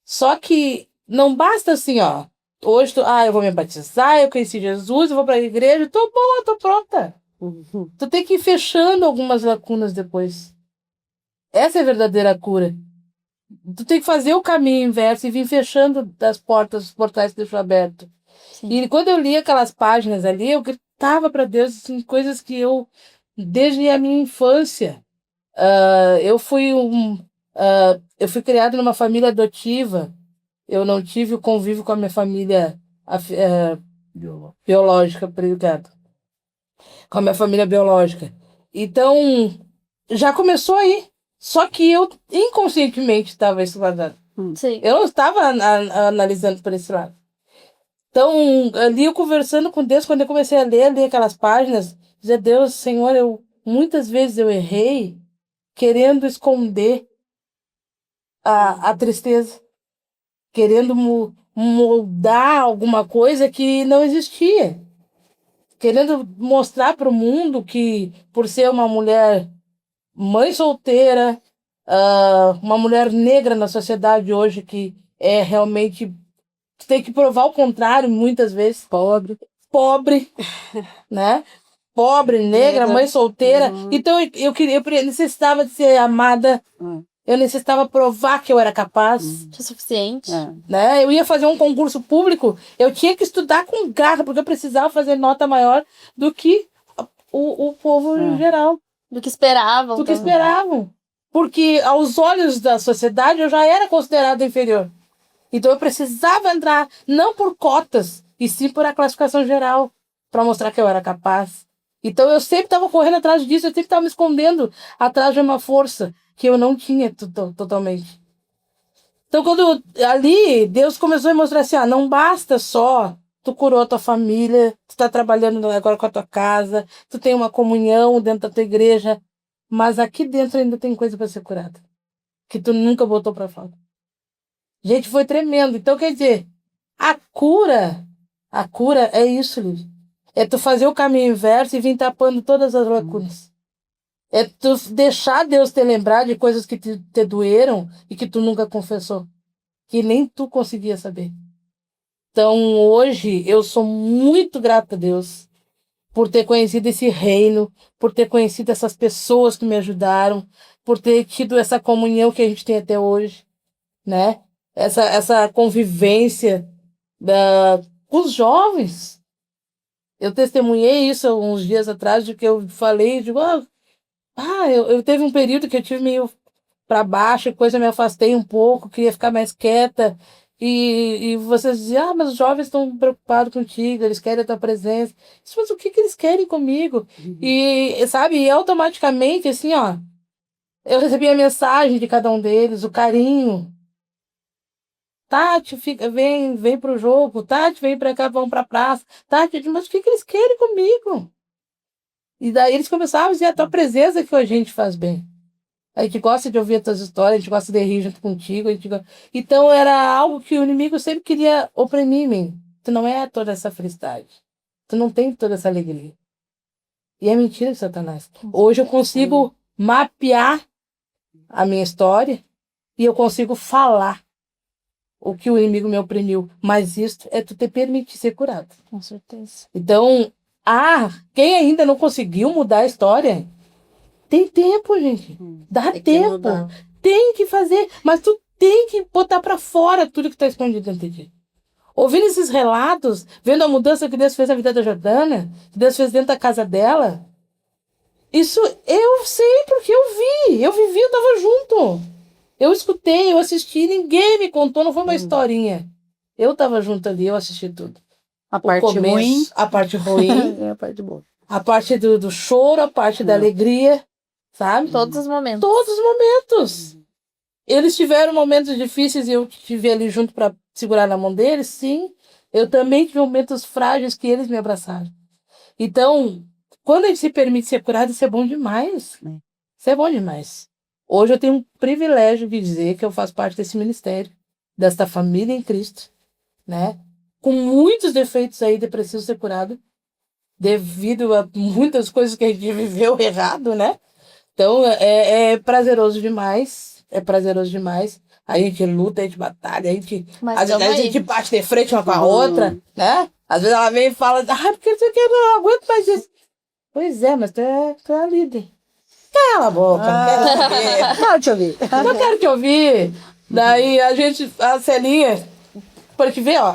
Só que não basta assim, ó. Hoje, eu vou me batizar, eu conheci Jesus, eu vou para a igreja, tô boa, tô pronta. Tu tem que ir fechando algumas lacunas depois. Essa é a verdadeira cura. Tu tem que fazer o caminho inverso e vir fechando das portas, os portais que deixou aberto. Sim. E quando eu li aquelas páginas ali, eu gritava para Deus assim, coisas que eu, desde a minha infância, eu fui eu fui criado numa família adotiva. Eu não tive o convívio com a minha família biológica, obrigado. Com a minha família biológica. Então, já começou aí. Só que eu inconscientemente estava isso guardado. Sim. Eu não estava analisando por esse lado. Então, ali eu conversando com Deus, quando eu comecei a ler aquelas páginas, dizer, Deus, Senhor, muitas vezes eu errei querendo esconder a tristeza, querendo mudar alguma coisa que não existia, querendo mostrar para o mundo que, por ser uma mulher mãe solteira, uma mulher negra na sociedade hoje, que é realmente, tem que provar o contrário muitas vezes. Pobre, né? Pobre, negra, mãe solteira. Então eu necessitava de ser amada. Eu necessitava provar que eu era capaz. O suficiente. Né? Eu ia fazer um concurso público, eu tinha que estudar com garra, porque eu precisava fazer nota maior do que o povo em geral. Do que esperavam. Do que esperavam. Porque aos olhos da sociedade eu já era considerada inferior. Então eu precisava entrar, não por cotas, e sim por a classificação geral, para mostrar que eu era capaz. Então eu sempre estava correndo atrás disso, eu sempre estava me escondendo atrás de uma força que eu não tinha totalmente. Então quando ali Deus começou a mostrar assim, não basta só tu curou a tua família, tu está trabalhando agora com a tua casa, tu tem uma comunhão dentro da tua igreja, mas aqui dentro ainda tem coisa para ser curada, que tu nunca botou para fora. Gente, foi tremendo. Então, quer dizer, a cura é isso, Lívia. É tu fazer o caminho inverso e vir tapando todas as lacunas. É tu deixar Deus te lembrar de coisas que te doeram e que tu nunca confessou, que nem tu conseguia saber. Então, hoje, eu sou muito grata a Deus por ter conhecido esse reino, por ter conhecido essas pessoas que me ajudaram, por ter tido essa comunhão que a gente tem até hoje, né? Essa convivência com os jovens. Eu testemunhei isso uns dias atrás, de que eu falei, digo, eu teve um período que eu tive meio para baixo, coisa, me afastei um pouco, queria ficar mais quieta, e vocês diziam, mas os jovens estão preocupados contigo, eles querem a tua presença. Mas o que eles querem comigo? E, sabe, e automaticamente, assim, eu recebi a mensagem de cada um deles, o carinho. Tati, vem pro jogo. Tati, vem pra cá, vamos pra praça. Tati, mas o que eles querem comigo? E daí eles começavam a dizer, a tua presença que a gente faz bem. A gente gosta de ouvir as tuas histórias, a gente gosta de rir junto contigo. Então era algo que o inimigo sempre queria oprimir em mim. Tu não é toda essa felicidade. Tu não tem toda essa alegria. E é mentira de Satanás. Hoje eu consigo mapear a minha história e eu consigo falar o que o inimigo me oprimiu. Mas isso é tu te permitir ser curado. Com certeza. Então, quem ainda não conseguiu mudar a história, tem tempo, gente. Dá tempo. Tem que fazer. Mas tu tem que botar pra fora tudo que tá escondido dentro de ti. Ouvindo esses relatos, vendo a mudança que Deus fez na vida da Jordânia, que Deus fez dentro da casa dela, isso eu sei porque eu vi. Eu vivi, eu tava junto. Eu escutei, eu assisti, ninguém me contou, não foi uma historinha. Eu tava junto ali, eu assisti tudo. A parte ruim. A parte ruim. É a parte boa. A parte do choro, a parte da alegria, sabe? Todos os momentos. Todos os momentos. Eles tiveram momentos difíceis e eu estive ali junto para segurar na mão deles, sim. Eu também tive momentos frágeis que eles me abraçaram. Então, quando a gente se permite ser curado, isso é bom demais. Isso é bom demais. Hoje eu tenho um privilégio de dizer que eu faço parte desse ministério, desta família em Cristo, né? Com muitos defeitos aí de preciso ser curado, devido a muitas coisas que a gente viveu errado, né? Então, é prazeroso demais. É prazeroso demais. A gente luta, a gente batalha, Mas às vezes tamo a gente aí. bate de frente uma com a outra, né? Às vezes ela vem e fala, porque você quer, não aguento mais isso. Pois é, mas tu é a líder. Cala a boca, não quero saber. Não, deixa eu ver. Não quero te ouvir. Daí a Celinha, para te ver, ó,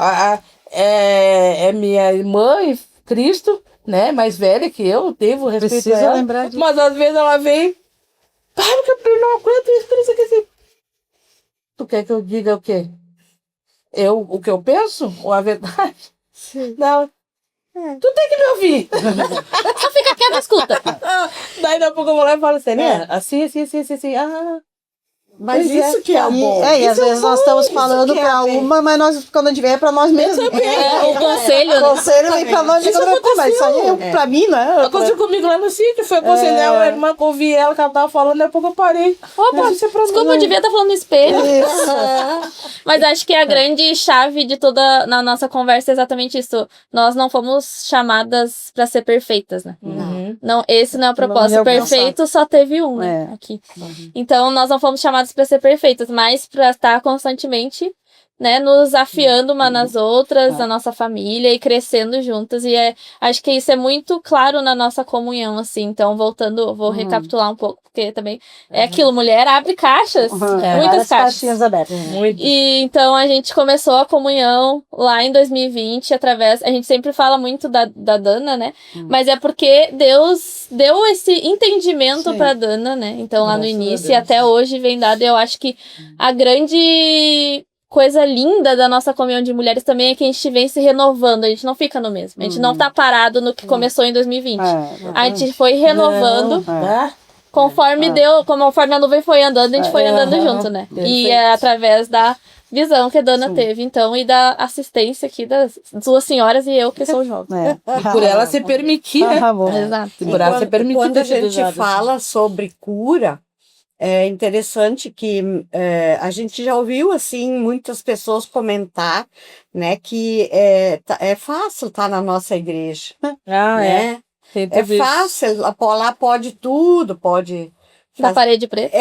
é minha irmã em Cristo, né? Mais velha que eu devo respeito a Precisa ela. lembrar disso. Mas às vezes ela vem, porque eu não aguento isso aqui assim. Tu quer que eu diga o quê? O que eu penso? Ou a verdade? Sim. Não. Tu tem que me ouvir. Só fica quieto, escuta. Daí daqui a pouco eu vou lá e falo assim, né? Assim. Mas Pois é. isso que é o bom. E às Isso vezes nós estamos isso falando que é pra bem. uma, mas nós, quando a gente vê, é pra nós mesmos. O conselho, O né? conselho vem pra nós e Isso fica, pô, mas isso aí aconteceu. é pra mim, não é? Aconteceu comigo lá no sítio, foi aconselhar uma irmã que eu ouvi ela que ela tava falando, daqui a pouco eu parei. Opa, Isso é pra mim. desculpa, eu devia estar falando no espelho. Isso. Mas acho que a grande chave de toda na nossa conversa é exatamente isso. Nós não fomos chamadas para ser perfeitas, né? Uhum. Não, esse não é o Não propósito. é o Perfeito só teve um, né? É. Aqui. Então nós não fomos chamadas para ser perfeitas, mas para estar constantemente, né, nos afiando uma nas outras, a nossa família e crescendo juntas. E acho que isso é muito claro na nossa comunhão, assim. Então, voltando, vou recapitular um pouco, porque também é aquilo, mulher abre caixas, Uhum. muitas Várias caixas. caixinhas abertas. Muito. E então a gente começou a comunhão lá em 2020 através. A gente sempre fala muito da Dana, né? Mas é porque Deus deu esse entendimento Sim. pra Dana, né? Então lá no Graças a início e Deus. até hoje vem dado. Eu acho que a grande coisa linda da nossa comunhão de mulheres também é que a gente vem se renovando. A gente não fica no mesmo. A gente não tá parado no que começou em 2020. A gente foi renovando. Tá? Conforme conforme a nuvem foi andando, a gente foi andando junto, né? E Perfeito. é através da visão que a Dana teve, então, e da assistência aqui das duas senhoras e eu, que sou jovem. É. Por ela se permitir, né? Ah, bom. Exato. Por ela ser permitida Quando a ser gente usada. fala sobre cura, é interessante que a gente já ouviu assim muitas pessoas comentar, né, que é fácil estar na nossa igreja, né? Tem É tudo isso. fácil, lá pode tudo, pode Da parede preta.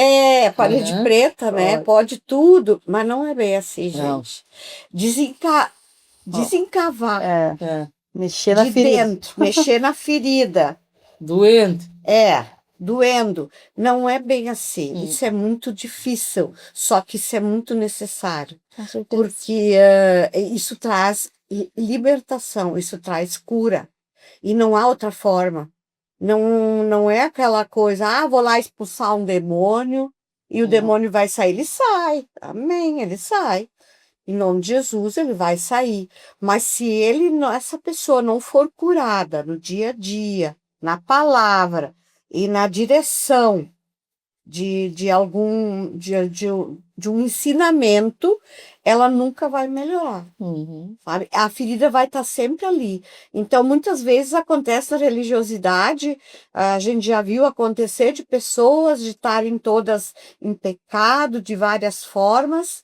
parede Aham. preta, né? Pode tudo, mas não é bem assim, Não. gente. Desencavar É. Mexer na de ferida. dentro, mexer na ferida. Doendo. Doendo. Não é bem assim. Isso é muito difícil, só que isso é muito necessário, Com certeza. porque isso traz libertação, isso traz cura. E não há outra forma. Não é aquela coisa, vou lá expulsar um demônio e o demônio vai sair. Ele sai. Amém, ele sai. Em nome de Jesus, ele vai sair. Mas se essa pessoa não for curada no dia a dia, na palavra e na direção de um ensinamento, ela nunca vai melhorar. Uhum. Sabe? A ferida vai estar sempre ali. Então, muitas vezes acontece na religiosidade, a gente já viu acontecer de pessoas de estarem todas em pecado de várias formas,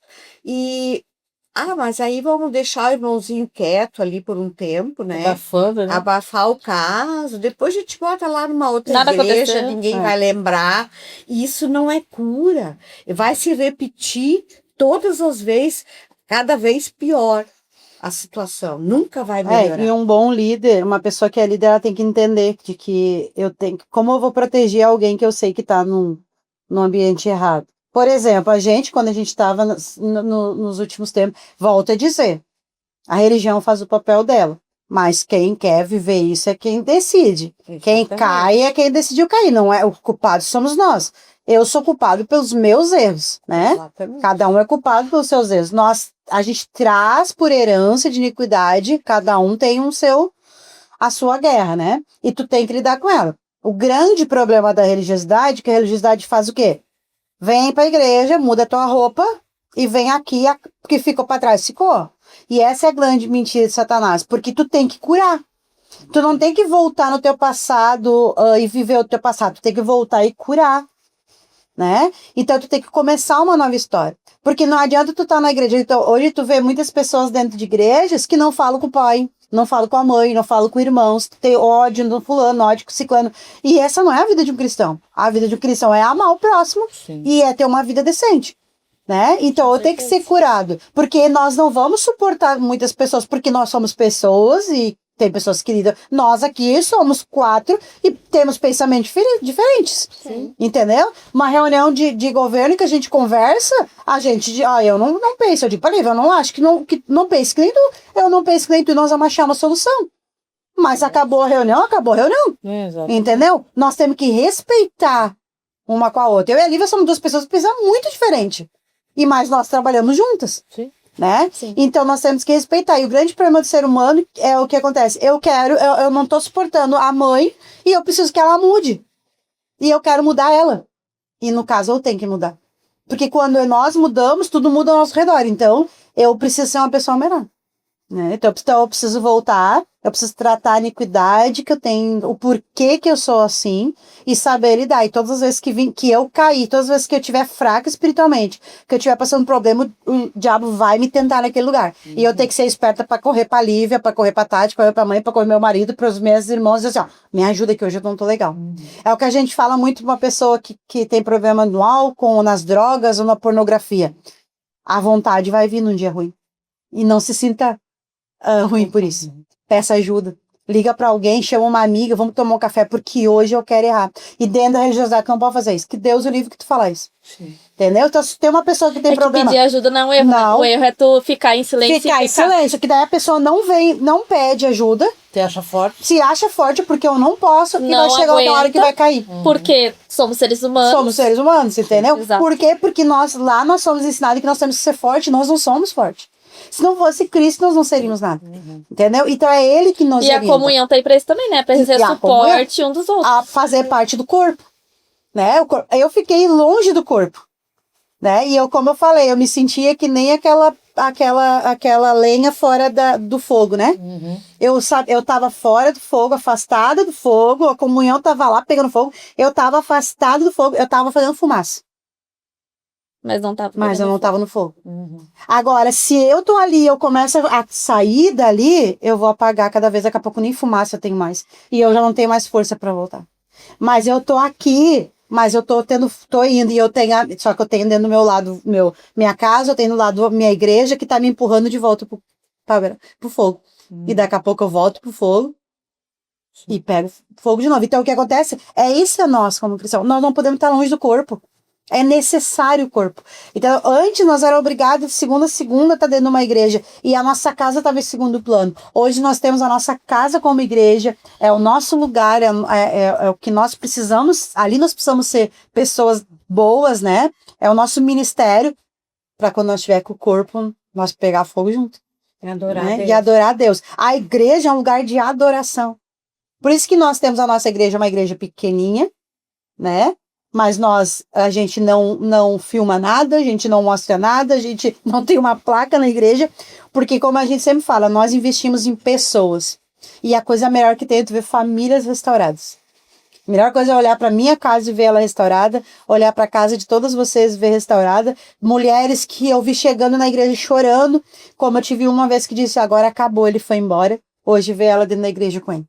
mas aí vamos deixar o irmãozinho quieto ali por um tempo, né? Abafando, né? Abafar o caso, depois a gente bota lá numa outra Nada igreja, aconteceu. ninguém vai lembrar. E isso não é cura. Vai se repetir todas as vezes, cada vez pior a situação. Nunca vai melhorar. E um bom líder, uma pessoa que é líder, ela tem que entender de que como eu vou proteger alguém que eu sei que está num ambiente errado. Por exemplo, quando a gente estava nos últimos tempos, volto a dizer, a religião faz o papel dela, mas quem quer viver isso é quem decide. Quem cai é quem decidiu cair, não é o culpado somos nós. Eu sou culpado pelos meus erros, né? Exatamente. Cada um é culpado pelos seus erros. A gente traz por herança de iniquidade, cada um tem a sua guerra, né? E tu tem que lidar com ela. O grande problema da religiosidade é que a religiosidade faz o quê? Vem para a igreja, muda a tua roupa e vem aqui, porque ficou para trás, ficou. E essa é a grande mentira de Satanás, porque tu tem que curar. Tu não tem que voltar no teu passado e viver o teu passado, tu tem que voltar e curar. né? Então tu tem que começar uma nova história. Porque não adianta tu estar na igreja. Então, hoje tu vê muitas pessoas dentro de igrejas que não falam com o pai, não falam com a mãe, não falam com irmãos, tem ódio no fulano, ódio com o ciclano. E essa não é a vida de um cristão. A vida de um cristão é amar o próximo e é ter uma vida decente. Né? Então eu tenho que ser curado, porque nós não vamos suportar muitas pessoas, porque nós somos pessoas e tem pessoas que lidam. Nós aqui somos 4 e temos pensamentos diferentes. Sim. Entendeu? Uma reunião de governo que a gente conversa, a gente eu não penso, eu digo para ele, eu não acho que não pense que nem tu, eu não penso que nem tu, nós vamos achar uma solução. Mas acabou a reunião, Exato. entendeu? Nós temos que respeitar uma com a outra. Eu e a Lívia somos 2 pessoas que pensam muito diferente. E mais nós trabalhamos juntas, Sim. né? Sim. Então nós temos que respeitar. E o grande problema do ser humano é o que acontece. Eu não tô suportando a mãe e eu preciso que ela mude. E eu quero mudar ela. E no caso eu tenho que mudar. Porque quando nós mudamos, tudo muda ao nosso redor. Então eu preciso ser uma pessoa melhor. Né? Então eu preciso voltar, eu preciso tratar a iniquidade que eu tenho, o porquê que eu sou assim e saber lidar. E todas as vezes que eu cair, todas as vezes que eu estiver fraca espiritualmente, que eu estiver passando problema, o diabo vai me tentar naquele lugar. E eu tenho que ser esperta para correr para Lívia, para correr para Tati, para correr para mãe, para correr meu marido, para os meus irmãos, e dizer assim, ó, me ajuda que hoje eu não tô legal. É o que a gente fala muito pra uma pessoa que tem problema no álcool, ou nas drogas, ou na pornografia. A vontade vai vir num dia ruim. E não se sinta ruim por isso. Peça ajuda. Liga pra alguém, chama uma amiga, vamos tomar um café, porque hoje eu quero errar. E dentro da religiosidade tu não pode fazer isso. Que Deus o livre que tu falar isso. Sim. Entendeu? Então, se tem uma pessoa que tem É que problema. pedir ajuda não é um erro, né? Não. O erro é tu ficar em silêncio Ficar e em silêncio, que daí a pessoa não vem, não pede ajuda, Te acha forte? se acha forte porque eu não posso, e Não vai chegar uma hora aguenta. que vai cair. Porque somos seres humanos. Somos seres humanos, entendeu? Exato. Por quê? Porque nós somos ensinados que nós temos que ser fortes, nós não somos fortes. Se não fosse Cristo, nós não seríamos nada. Entendeu? Então é Ele que nos E a orienta comunhão tá aí pra isso também, né? Pra E ser a suporte um dos outros. a fazer parte do corpo. Né? Eu fiquei longe do corpo. Né? E como eu falei, eu me sentia que nem aquela lenha fora do fogo, né? Eu tava fora do fogo, afastada do fogo, a comunhão tava lá pegando fogo, eu tava afastada do fogo, eu tava fazendo fumaça. Mas não tava. Mas eu não tava no fogo. Uhum. Agora, se eu tô ali, eu começo a sair dali, eu vou apagar cada vez, daqui a pouco nem fumaça eu tenho mais. E eu já não tenho mais força pra voltar. Mas eu tô aqui, mas eu tô indo, e eu tenho, só que eu tenho dentro do meu lado, minha casa, eu tenho do lado minha igreja que tá me empurrando de volta pro fogo. E daqui a pouco eu volto pro fogo e pego fogo de novo. Então o que acontece isso é nós como cristãos. Nós não podemos estar longe do corpo. É necessário o corpo. Então, antes nós éramos obrigados, segunda a estar dentro de uma igreja. E a nossa casa estava em segundo plano. Hoje nós temos a nossa casa como igreja. É o nosso lugar, é o que nós precisamos. Ali nós precisamos ser pessoas boas, né? É o nosso ministério. Para quando nós estiver com o corpo, nós pegar fogo junto. Adorar Né? Deus. E adorar a Deus. A igreja é um lugar de adoração. Por isso que nós temos a nossa igreja, uma igreja pequenininha, né? Mas a gente não filma nada, a gente não mostra nada, a gente não tem uma placa na igreja, porque como a gente sempre fala, nós investimos em pessoas. E a coisa melhor que tem é tu ver famílias restauradas. A melhor coisa é olhar para minha casa e ver ela restaurada, olhar para a casa de todas vocês e ver restaurada. Mulheres que eu vi chegando na igreja chorando, como eu tive uma vez que disse, agora acabou, ele foi embora. Hoje vê ela dentro da igreja com ele.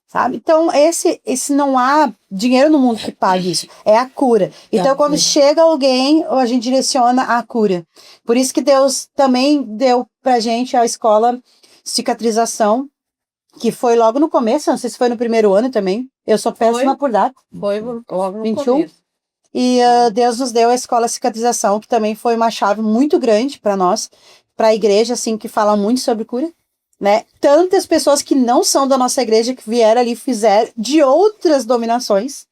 Sabe? Então, esse não há dinheiro no mundo que pague isso. É a cura. Então, quando chega alguém, a gente direciona a cura. Por isso que Deus também deu pra gente a escola cicatrização, que foi logo no começo, não sei se foi no primeiro ano também. Eu sou péssima por data. Foi logo no 21. começo. E Deus nos deu a escola cicatrização, que também foi uma chave muito grande para nós, para a igreja, assim, que fala muito sobre cura. Né? Tantas pessoas que não são da nossa igreja que vieram ali, fizeram de outras denominações,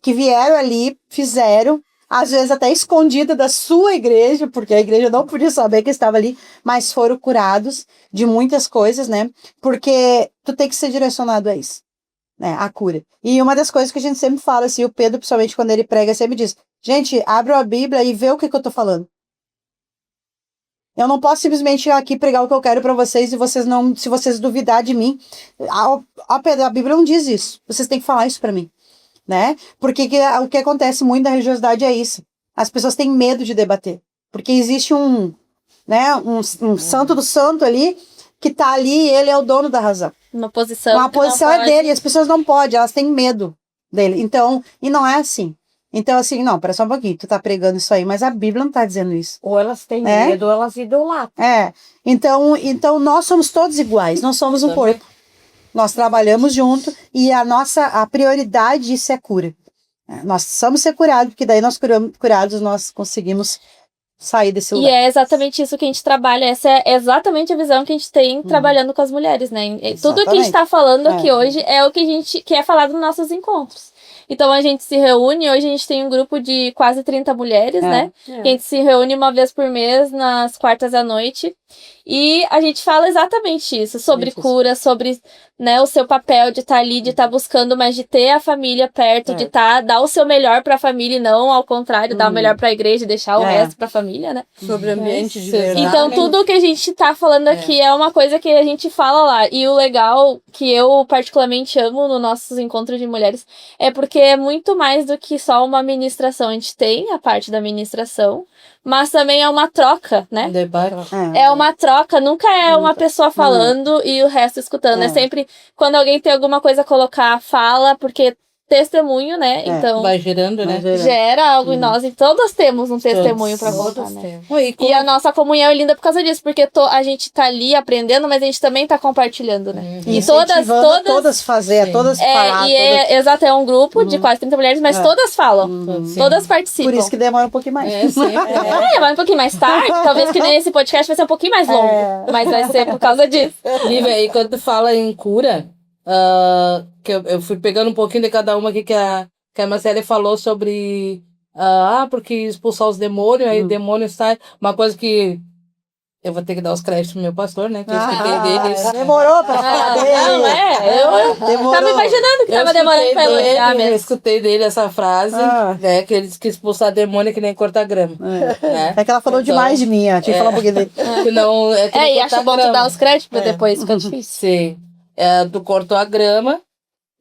que vieram ali, fizeram, às vezes até escondida da sua igreja, porque a igreja não podia saber que estava ali, mas foram curados de muitas coisas, né? Porque tu tem que ser direcionado a isso, né? A cura. E uma das coisas que a gente sempre fala, assim, o Pedro, principalmente quando ele prega, sempre diz, gente, abra a Bíblia e vê o que eu tô falando. Eu não posso simplesmente aqui pregar o que eu quero para vocês e se vocês duvidar de mim. Pedro, a Bíblia não diz isso. Vocês têm que falar isso para mim. né? Porque o que acontece muito na religiosidade é isso. As pessoas têm medo de debater. Porque existe um santo do santo ali, que tá ali e ele é o dono da razão. Uma posição. Uma que não posição é pode- dele, e as pessoas não podem, elas têm medo dele. Então, e não é assim. Então, assim, não, pera só um pouquinho, tu tá pregando isso aí, mas a Bíblia não tá dizendo isso. Ou elas têm É? medo, ou elas idolatram. Então nós somos todos iguais, nós somos um Também. corpo. Nós trabalhamos junto e a prioridade disso é cura. Nós precisamos ser curados, porque daí nós curados nós conseguimos sair desse E lugar. é exatamente isso que a gente trabalha. Essa é exatamente a visão que a gente tem trabalhando com as mulheres, né? E tudo que a gente tá falando aqui hoje é o que é falado nos nossos encontros. Então a gente se reúne, hoje a gente tem um grupo de quase 30 mulheres, né? A gente se reúne uma vez por mês, nas quartas à noite. E a gente fala exatamente isso, sobre cura, sobre, né, o seu papel de estar ali, de estar buscando, mas de ter a família perto, de dar o seu melhor para a família e não ao contrário, dar o melhor para a igreja e deixar o resto para a família, né? Sobre ambiente de Sim. verdade. Então, tudo que a gente tá falando aqui é uma coisa que a gente fala lá. E o legal, que eu particularmente amo nos nossos encontros de mulheres, é porque é muito mais do que só uma ministração. A gente tem a parte da ministração, mas também é uma troca, né? Debate. É uma troca, nunca é uma pessoa falando e o resto escutando. É sempre quando alguém tem alguma coisa a colocar, fala, porque testemunho, né? Então, Vai gerando, né? gera algo em nós. E todas temos um testemunho pra contar, né? Oi, E a nossa comunhão é linda por causa disso, porque a gente tá ali aprendendo, mas a gente também tá compartilhando, né? E E todas fazer, todas falar. exato, é um grupo de quase 30 mulheres, mas todas falam. Todas participam. Por isso que demora um pouquinho mais. Vai um pouquinho mais tarde, talvez que nem esse podcast vai ser um pouquinho mais longo, mas vai ser por causa disso. Lívia, e quando tu fala em cura, que eu fui pegando um pouquinho de cada uma aqui que a Marcele falou sobre porque expulsar os demônios, aí o demônio sai. Uma coisa que eu vou ter que dar os créditos pro meu pastor, né? Que eu escutei dele. Demorou pra falar dele. Não, eu tava imaginando que tava demorando pra elogiar Eu mesmo. escutei dele essa frase, né? Que ele disse que expulsar demônio é que nem cortar grama. Né? É que ela falou Então, demais de mim, ó. Tinha que falar um pouquinho dele. Que não, é que nem E cortar acho bom tu grama. dar os créditos pra depois ficar difícil. Sim. Tu cortou a grama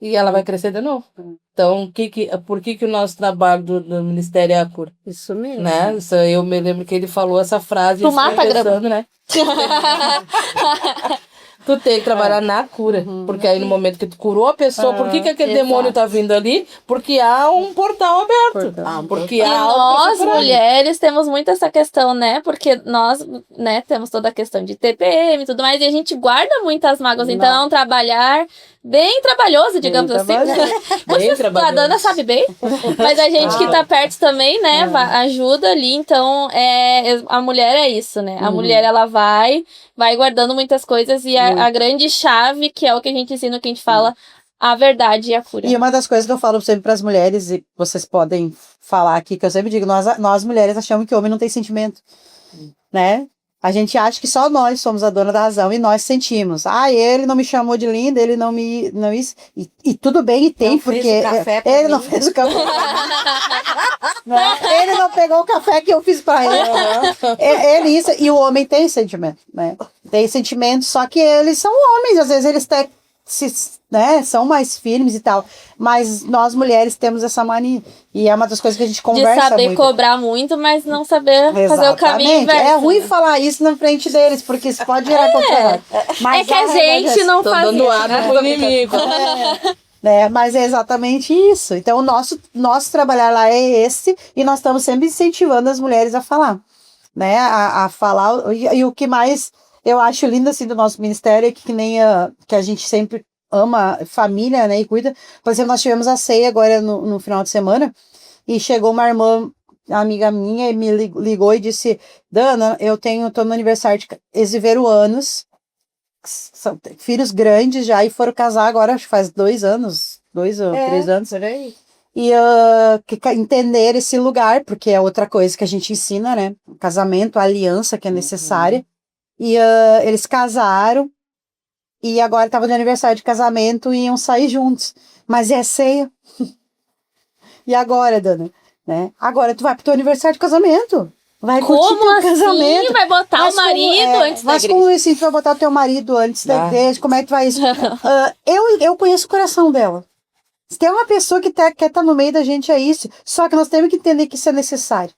e ela vai crescer de novo. Então, por que o nosso trabalho do Ministério é a cura? Isso mesmo. Né? Isso, eu me lembro que ele falou essa frase. Tu eu fiquei mata a grama. pensando, né? Tu tem que trabalhar na cura. Porque aí no momento que tu curou a pessoa, por que aquele demônio tá vindo ali? Porque há um portal aberto. Porque E há algo pra nós, ser curado. mulheres, temos muito essa questão, né? Porque nós, né, temos toda a questão de TPM e tudo mais, e a gente guarda muitas mágoas. Então é um trabalhar bem trabalhoso, digamos assim. Bem A trabalhoso. Dana sabe bem, mas a gente que tá perto também, né, ajuda ali. Então, a mulher é isso, né? A mulher, ela vai guardando muitas coisas e a grande chave, que é o que a gente ensina, que a gente fala, a verdade e a cura. E uma das coisas que eu falo sempre para as mulheres, e vocês podem falar aqui, que eu sempre digo, nós mulheres achamos que o homem não tem sentimento, né? A gente acha que só nós somos a dona da razão e nós sentimos. Ele não me chamou de linda, ele não me... Não isso. E tudo bem, e tem, Não porque fez o café pra ele mim. não fez o café. Né? Ele não pegou o café que eu fiz para ele. Isso, e o homem tem sentimento, né? Tem sentimento, só que eles são homens, às vezes eles são mais firmes e tal, mas nós mulheres temos essa mania, e é uma das coisas que a gente De conversa saber muito. cobrar muito, mas não saber fazer o caminho Exatamente. inverso. É ruim falar isso na frente deles, porque isso pode gerar conflito. É que a gente não Tô faz dando isso, arma né? pro inimigo. Né? Mas é exatamente isso. Então, o nosso trabalhar lá é esse, e nós estamos sempre incentivando as mulheres a falar, né? A falar, e o que mais eu acho lindo, assim, do nosso ministério é que nem que a gente sempre ama família, né, e cuida. Por exemplo, nós tivemos a ceia agora no final de semana, e chegou uma irmã, amiga minha, e me ligou e disse: Dana, tô no aniversário eles viveram anos, são filhos grandes já, e foram casar agora, acho que faz 2 anos, 3 anos. Por aí. E entender esse lugar, porque é outra coisa que a gente ensina, né? O casamento, a aliança que é necessária. E eles casaram, e agora estavam no aniversário de casamento e iam sair juntos. Mas é ceia. E agora, Dana? Né? Agora tu vai pro teu aniversário de casamento. Vai curtir Como teu assim? casamento. Vai botar Mas o marido antes da Mas igreja? como assim tu vai botar o teu marido antes da igreja? Como é que tu vai isso? Eu conheço o coração dela. Se tem uma pessoa que quer estar no meio da gente, é isso. Só que nós temos que entender que isso é necessário.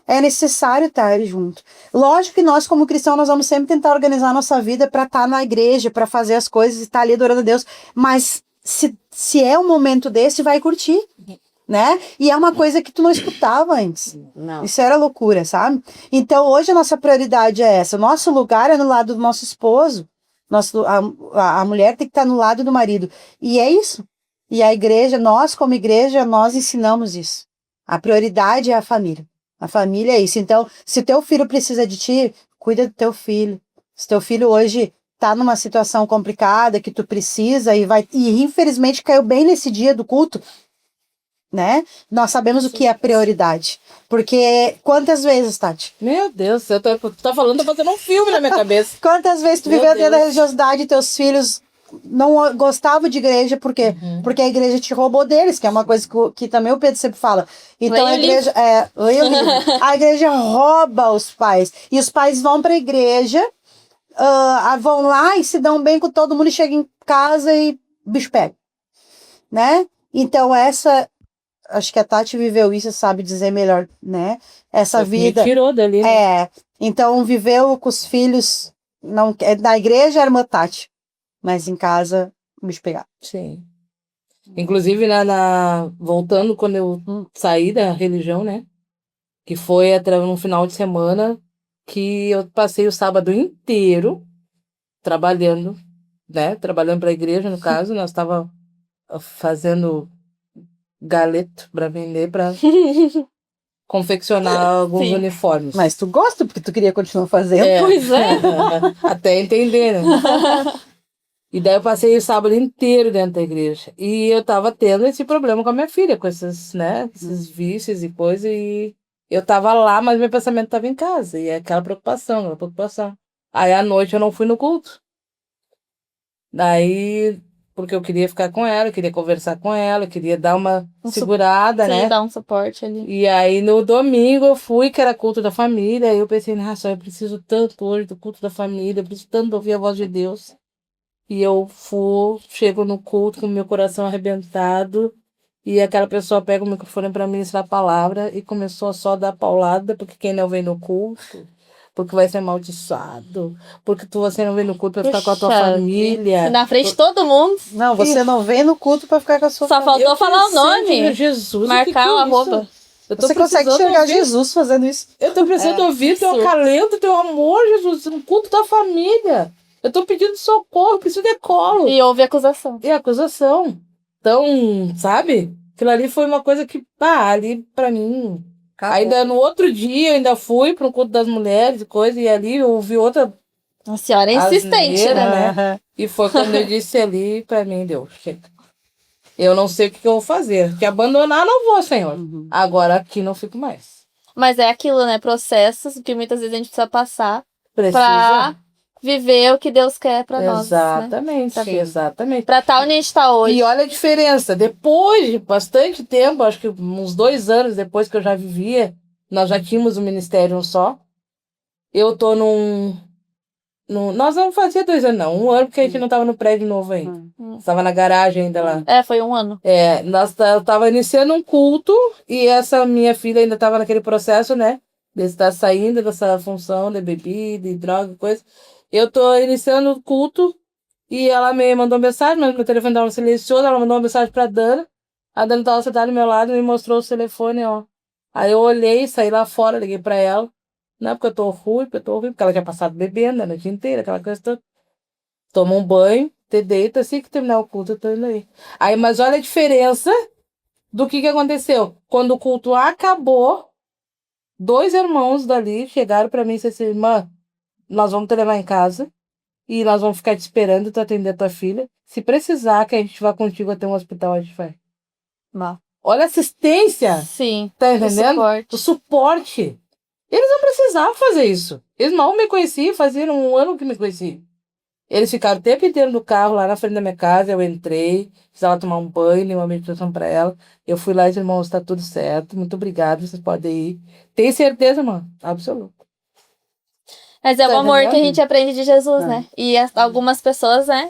É necessário estar junto. Lógico que nós, como cristãos, nós vamos sempre tentar organizar a nossa vida para estar na igreja, para fazer as coisas e estar ali adorando a Deus. Mas se é um momento desse, vai curtir, né? E é uma coisa que tu não escutava antes. Não. Isso era loucura, sabe? Então, hoje a nossa prioridade é essa. O nosso lugar é no lado do nosso esposo. A mulher tem que estar no lado do marido. E é isso. E a igreja, nós como igreja, nós ensinamos isso. A prioridade é a família. A família é isso. Então, se teu filho precisa de ti, cuida do teu filho. Se teu filho hoje tá numa situação complicada, que tu precisa e infelizmente caiu bem nesse dia do culto, né? Nós sabemos o que é prioridade. Porque quantas vezes, Tati? Meu Deus, tu tá falando, tá fazendo um filme na minha cabeça. Quantas vezes tu Meu viveu dentro da Deus. religiosidade e teus filhos não gostavam de igreja, por quê? Porque a igreja te roubou deles, que é uma coisa que também o Pedro sempre fala. Então Leia a o igreja leia o livro. A igreja rouba os pais. E os pais vão pra igreja, vão lá e se dão bem com todo mundo e chegam em casa e o bicho pega. Né? Então acho que a Tati viveu isso, sabe dizer melhor, né? Essa vida. Me tirou dali, né? Então viveu com os filhos, na igreja era uma Tati, mas em casa o bicho pegava. Sim. Inclusive, voltando, quando eu saí da religião, né? Que foi no final de semana que eu passei o sábado inteiro trabalhando, né? Trabalhando para a igreja, no caso. Nós estávamos fazendo galeto para vender, para confeccionar alguns Sim. uniformes. Mas tu gosta porque tu queria continuar fazendo. Pois é. Até entender, né? E daí eu passei o sábado inteiro dentro da igreja. E eu tava tendo esse problema com a minha filha, com esses, né, esses vícios e coisa. E eu tava lá, mas meu pensamento tava em casa. E é aquela preocupação. Aí à noite eu não fui no culto. Daí, porque eu queria ficar com ela, eu queria conversar com ela, eu queria dar uma segurada, Sim, né? dar um suporte ali. E aí no domingo eu fui, que era culto da família. Aí eu pensei, nossa, eu preciso tanto hoje do culto da família, eu preciso tanto ouvir a voz de Deus. E eu chego no culto com o meu coração arrebentado, e aquela pessoa pega o microfone para ministrar a palavra e começou a só dar paulada, porque quem não vem no culto, porque vai ser amaldiçoado, porque você não vem no culto para ficar com a tua Puxa família. vida. Na frente de todo mundo. Não, você não vem no culto pra ficar com a sua Só família. faltou falar o nome. Jesus, Marcar o arroba. Você consegue enxergar Jesus fazendo isso. Eu tô precisando ouvir teu acalento, teu amor, Jesus, no culto da família. Eu tô pedindo socorro, preciso de colo. E houve acusação. E acusação. Então, sabe? Aquilo ali foi uma coisa que, ali pra mim. Acabou. Ainda no outro dia, eu ainda fui pro culto das mulheres e coisa, e ali eu ouvi outra. A senhora é insistente, asneira, né? né? E foi quando eu disse ali, pra mim, Deus, chega. Eu não sei o que eu vou fazer. Que abandonar não vou, Senhor. Agora aqui não fico mais. Mas é aquilo, né? Processos que muitas vezes a gente precisa passar Precisa. pra viver o que Deus quer pra nós. Né? Exatamente, exatamente. Pra estar onde a gente tá hoje. E olha a diferença. Depois de bastante tempo, acho que uns 2 anos depois que eu já vivia, nós já tínhamos um ministério só. Eu tô nós não fazia 2 anos, não. 1 ano, porque a gente não tava no prédio novo ainda. Estava na garagem ainda lá. Foi 1 ano. Eu tava iniciando um culto e essa minha filha ainda tava naquele processo, né? De estar saindo dessa função de bebida e droga, coisa. Eu tô iniciando o culto e ela me mandou mensagem, mas meu telefone tava silencioso, ela mandou uma mensagem pra Dana. A Dana tava sentada do meu lado e me mostrou o telefone, ó. Aí eu olhei, saí lá fora, liguei pra ela. Não, porque eu tô ruim, porque ela tinha passado bebendo a noite inteira, aquela coisa toda. Toma um banho, te deita, assim que terminar o culto, eu tô indo aí. Mas olha a diferença do que aconteceu. Quando o culto acabou, 2 irmãos dali chegaram pra mim e disseram assim, irmã, nós vamos te levar em casa e nós vamos ficar te esperando tu atender a tua filha. Se precisar que a gente vá contigo até um hospital, a gente vai. Mal. Olha a assistência. Sim. Tá O entendendo? suporte. O suporte. Eles não precisavam fazer isso. Eles mal me conheciam, faziam 1 ano que me conheciam. Eles ficaram o tempo inteiro no carro, lá na frente da minha casa, eu entrei, fiz ela tomar um banho, dei uma meditação pra ela. Eu fui lá e disse, irmãos, tá tudo certo, muito obrigado, vocês podem ir. Tem certeza, mano? Absoluto. Mas é o Tá amor que a entendendo? gente aprende de Jesus, né? E algumas pessoas, né?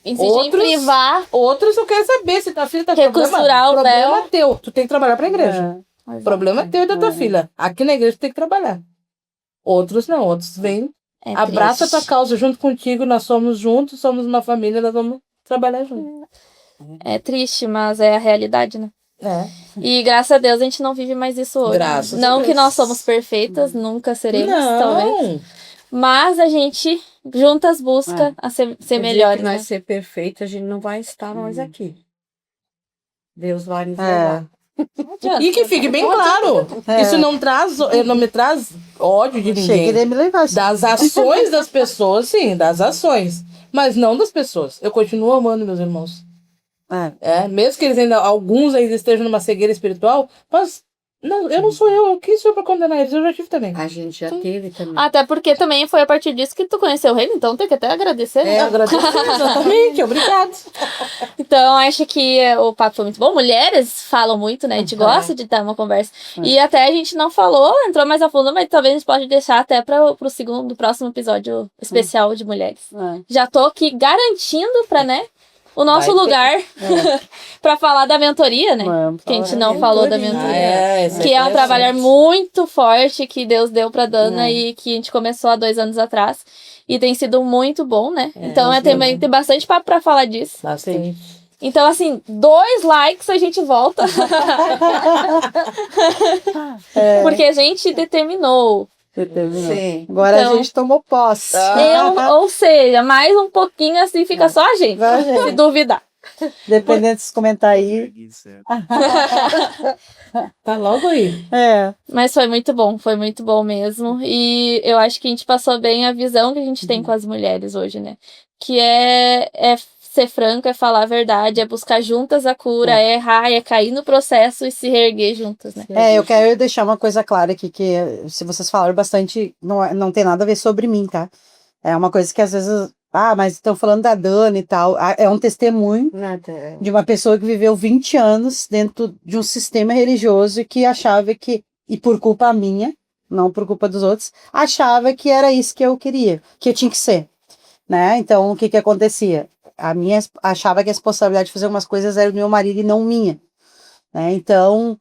insiste em Outros- privar. Outros eu quero saber se tua filha tá com Recosturar o problema véu. é teu. Tu tem que trabalhar pra igreja. O problema é teu e da tua É. filha. Aqui na igreja tu tem que trabalhar. Outros não. Outros vêm, É abraça a tua triste. causa junto contigo. Nós somos juntos, somos uma família, nós vamos trabalhar juntos. É triste, mas é a realidade, né? É. E graças a Deus a gente não vive mais isso hoje. Graças a Não Deus. que nós somos perfeitas, nunca seremos, talvez. Não. Mas a gente juntas busca a ser O dia melhores, que né? nós ser perfeito, a gente não vai estar mais aqui. Deus vai nos É. levar. Não adianta. E que fique bem claro. É. Isso não me traz ódio de Achei que ninguém. ele ia me levar assim. Das ações das pessoas, sim, das ações. Mas não das pessoas. Eu continuo amando meus irmãos. É. Mesmo que eles ainda, alguns ainda estejam numa cegueira espiritual, mas não, eu não sou eu. Quem sou eu pra condenar eles? Eu já tive também. A gente já teve também. Até porque também foi a partir disso que tu conheceu o reino, então tem que até agradecer, né? É, agradeço, exatamente, obrigado. Então, acho que o papo foi muito bom. Mulheres falam muito, né? A gente gosta de ter uma conversa. E até a gente não falou, entrou mais a fundo, mas talvez a gente pode deixar até para o próximo episódio especial de mulheres. É. Já tô aqui garantindo para, né, o nosso Vai ter. lugar para falar da mentoria, né? Vamos Que a gente falar não da falou da mentoria. mentoria. Esse Que é um interessante. trabalho muito forte que Deus deu pra Dana e que a gente começou há 2 anos atrás. E tem sido muito bom, né? Então tem bastante papo pra falar disso. Bastante. Então, assim, 2 likes a gente volta. Porque a gente determinou. Você terminou. Sim. Agora Então- a gente tomou posse. Ou seja, mais um pouquinho assim fica só a gente. Só a gente. Se duvidar. Dependendo dos comentários. Tá logo aí. É. Mas foi muito bom mesmo. E eu acho que a gente passou bem a visão que a gente tem com as mulheres hoje, né? Que é ser franco, é falar a verdade, é buscar juntas a cura, é errar, é cair no processo e se reerguer juntas, né? Eu quero deixar uma coisa clara aqui, que se vocês falaram bastante, não tem nada a ver sobre mim, tá? É uma coisa que às vezes, mas estão falando da Dana e tal, é um testemunho Nada. de uma pessoa que viveu 20 anos dentro de um sistema religioso e que achava que, e por culpa minha, não por culpa dos outros, achava que era isso que eu queria, que eu tinha que ser, né? Então, o que acontecia? Achava que a responsabilidade de fazer algumas coisas era do meu marido e não minha, né? Então,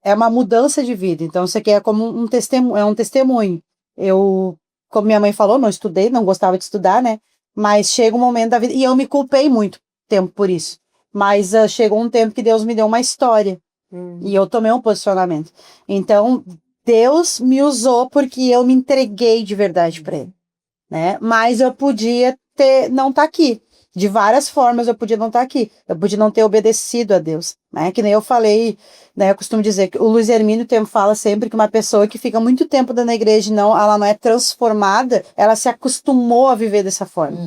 é uma mudança de vida. Então, isso aqui é como um testemunho. Eu, como minha mãe falou, não estudei, não gostava de estudar, né? Mas chega um momento da vida, e eu me culpei muito tempo por isso, mas chegou um tempo que Deus me deu uma história, e eu tomei um posicionamento. Então, Deus me usou porque eu me entreguei de verdade para Ele, né? Mas eu podia não estar aqui. De várias formas eu podia não estar aqui. Eu podia não ter obedecido a Deus, né? Que nem eu falei, né? Eu costumo dizer que o Luiz Hermínio fala sempre que uma pessoa que fica muito tempo dentro da igreja e ela não é transformada, ela se acostumou a viver dessa forma,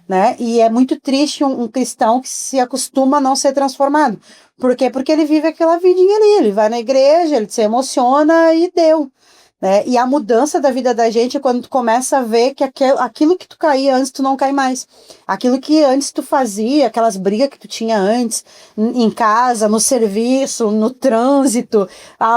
né? E é muito triste um cristão que se acostuma a não ser transformado. Por quê? Porque ele vive aquela vidinha ali, ele vai na igreja, ele se emociona e deu. Né? E a mudança da vida da gente é quando tu começa a ver que aquilo que tu caía antes, tu não cai mais. Aquilo que antes tu fazia, aquelas brigas que tu tinha antes, em casa, no serviço, no trânsito,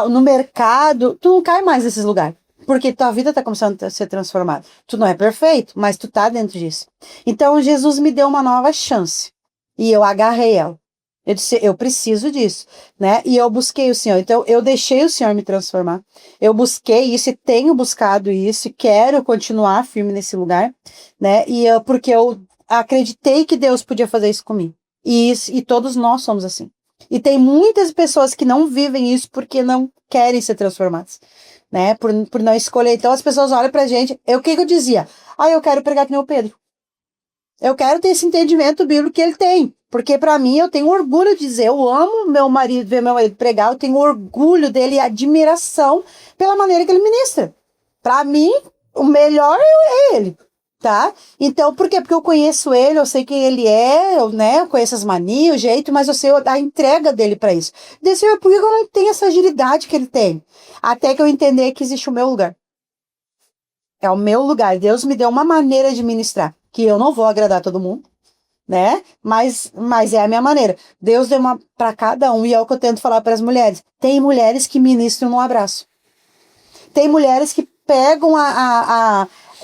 no mercado, tu não cai mais nesses lugares. Porque tua vida tá começando a ser transformada. Tu não é perfeito, mas tu tá dentro disso. Então, Jesus me deu uma nova chance. E eu agarrei ela. Eu disse, eu preciso disso, né? E eu busquei o Senhor. Então, eu deixei o Senhor me transformar. Eu busquei isso e tenho buscado isso e quero continuar firme nesse lugar, né? Porque eu acreditei que Deus podia fazer isso comigo. E todos nós somos assim. E tem muitas pessoas que não vivem isso porque não querem ser transformadas, né? Por não escolher. Então, as pessoas olham pra gente. O que eu dizia? Eu quero pregar que nem o Pedro. Eu quero ter esse entendimento bíblico que ele tem. Porque para mim, eu tenho orgulho de dizer, eu amo ver meu marido pregar, eu tenho orgulho dele e admiração pela maneira que ele ministra. Para mim, o melhor é ele, tá? Então, por quê? Porque eu conheço ele, eu sei quem ele é, eu conheço as manias, o jeito, mas eu sei a entrega dele para isso. Desse, por que eu não tenho essa agilidade que ele tem? Até que eu entender que existe o meu lugar. É o meu lugar. Deus me deu uma maneira de ministrar, que eu não vou agradar todo mundo, né? Mas é a minha maneira. Deus deu uma para cada um, e é o que eu tento falar para as mulheres. Tem mulheres que ministram no abraço. Tem mulheres que pegam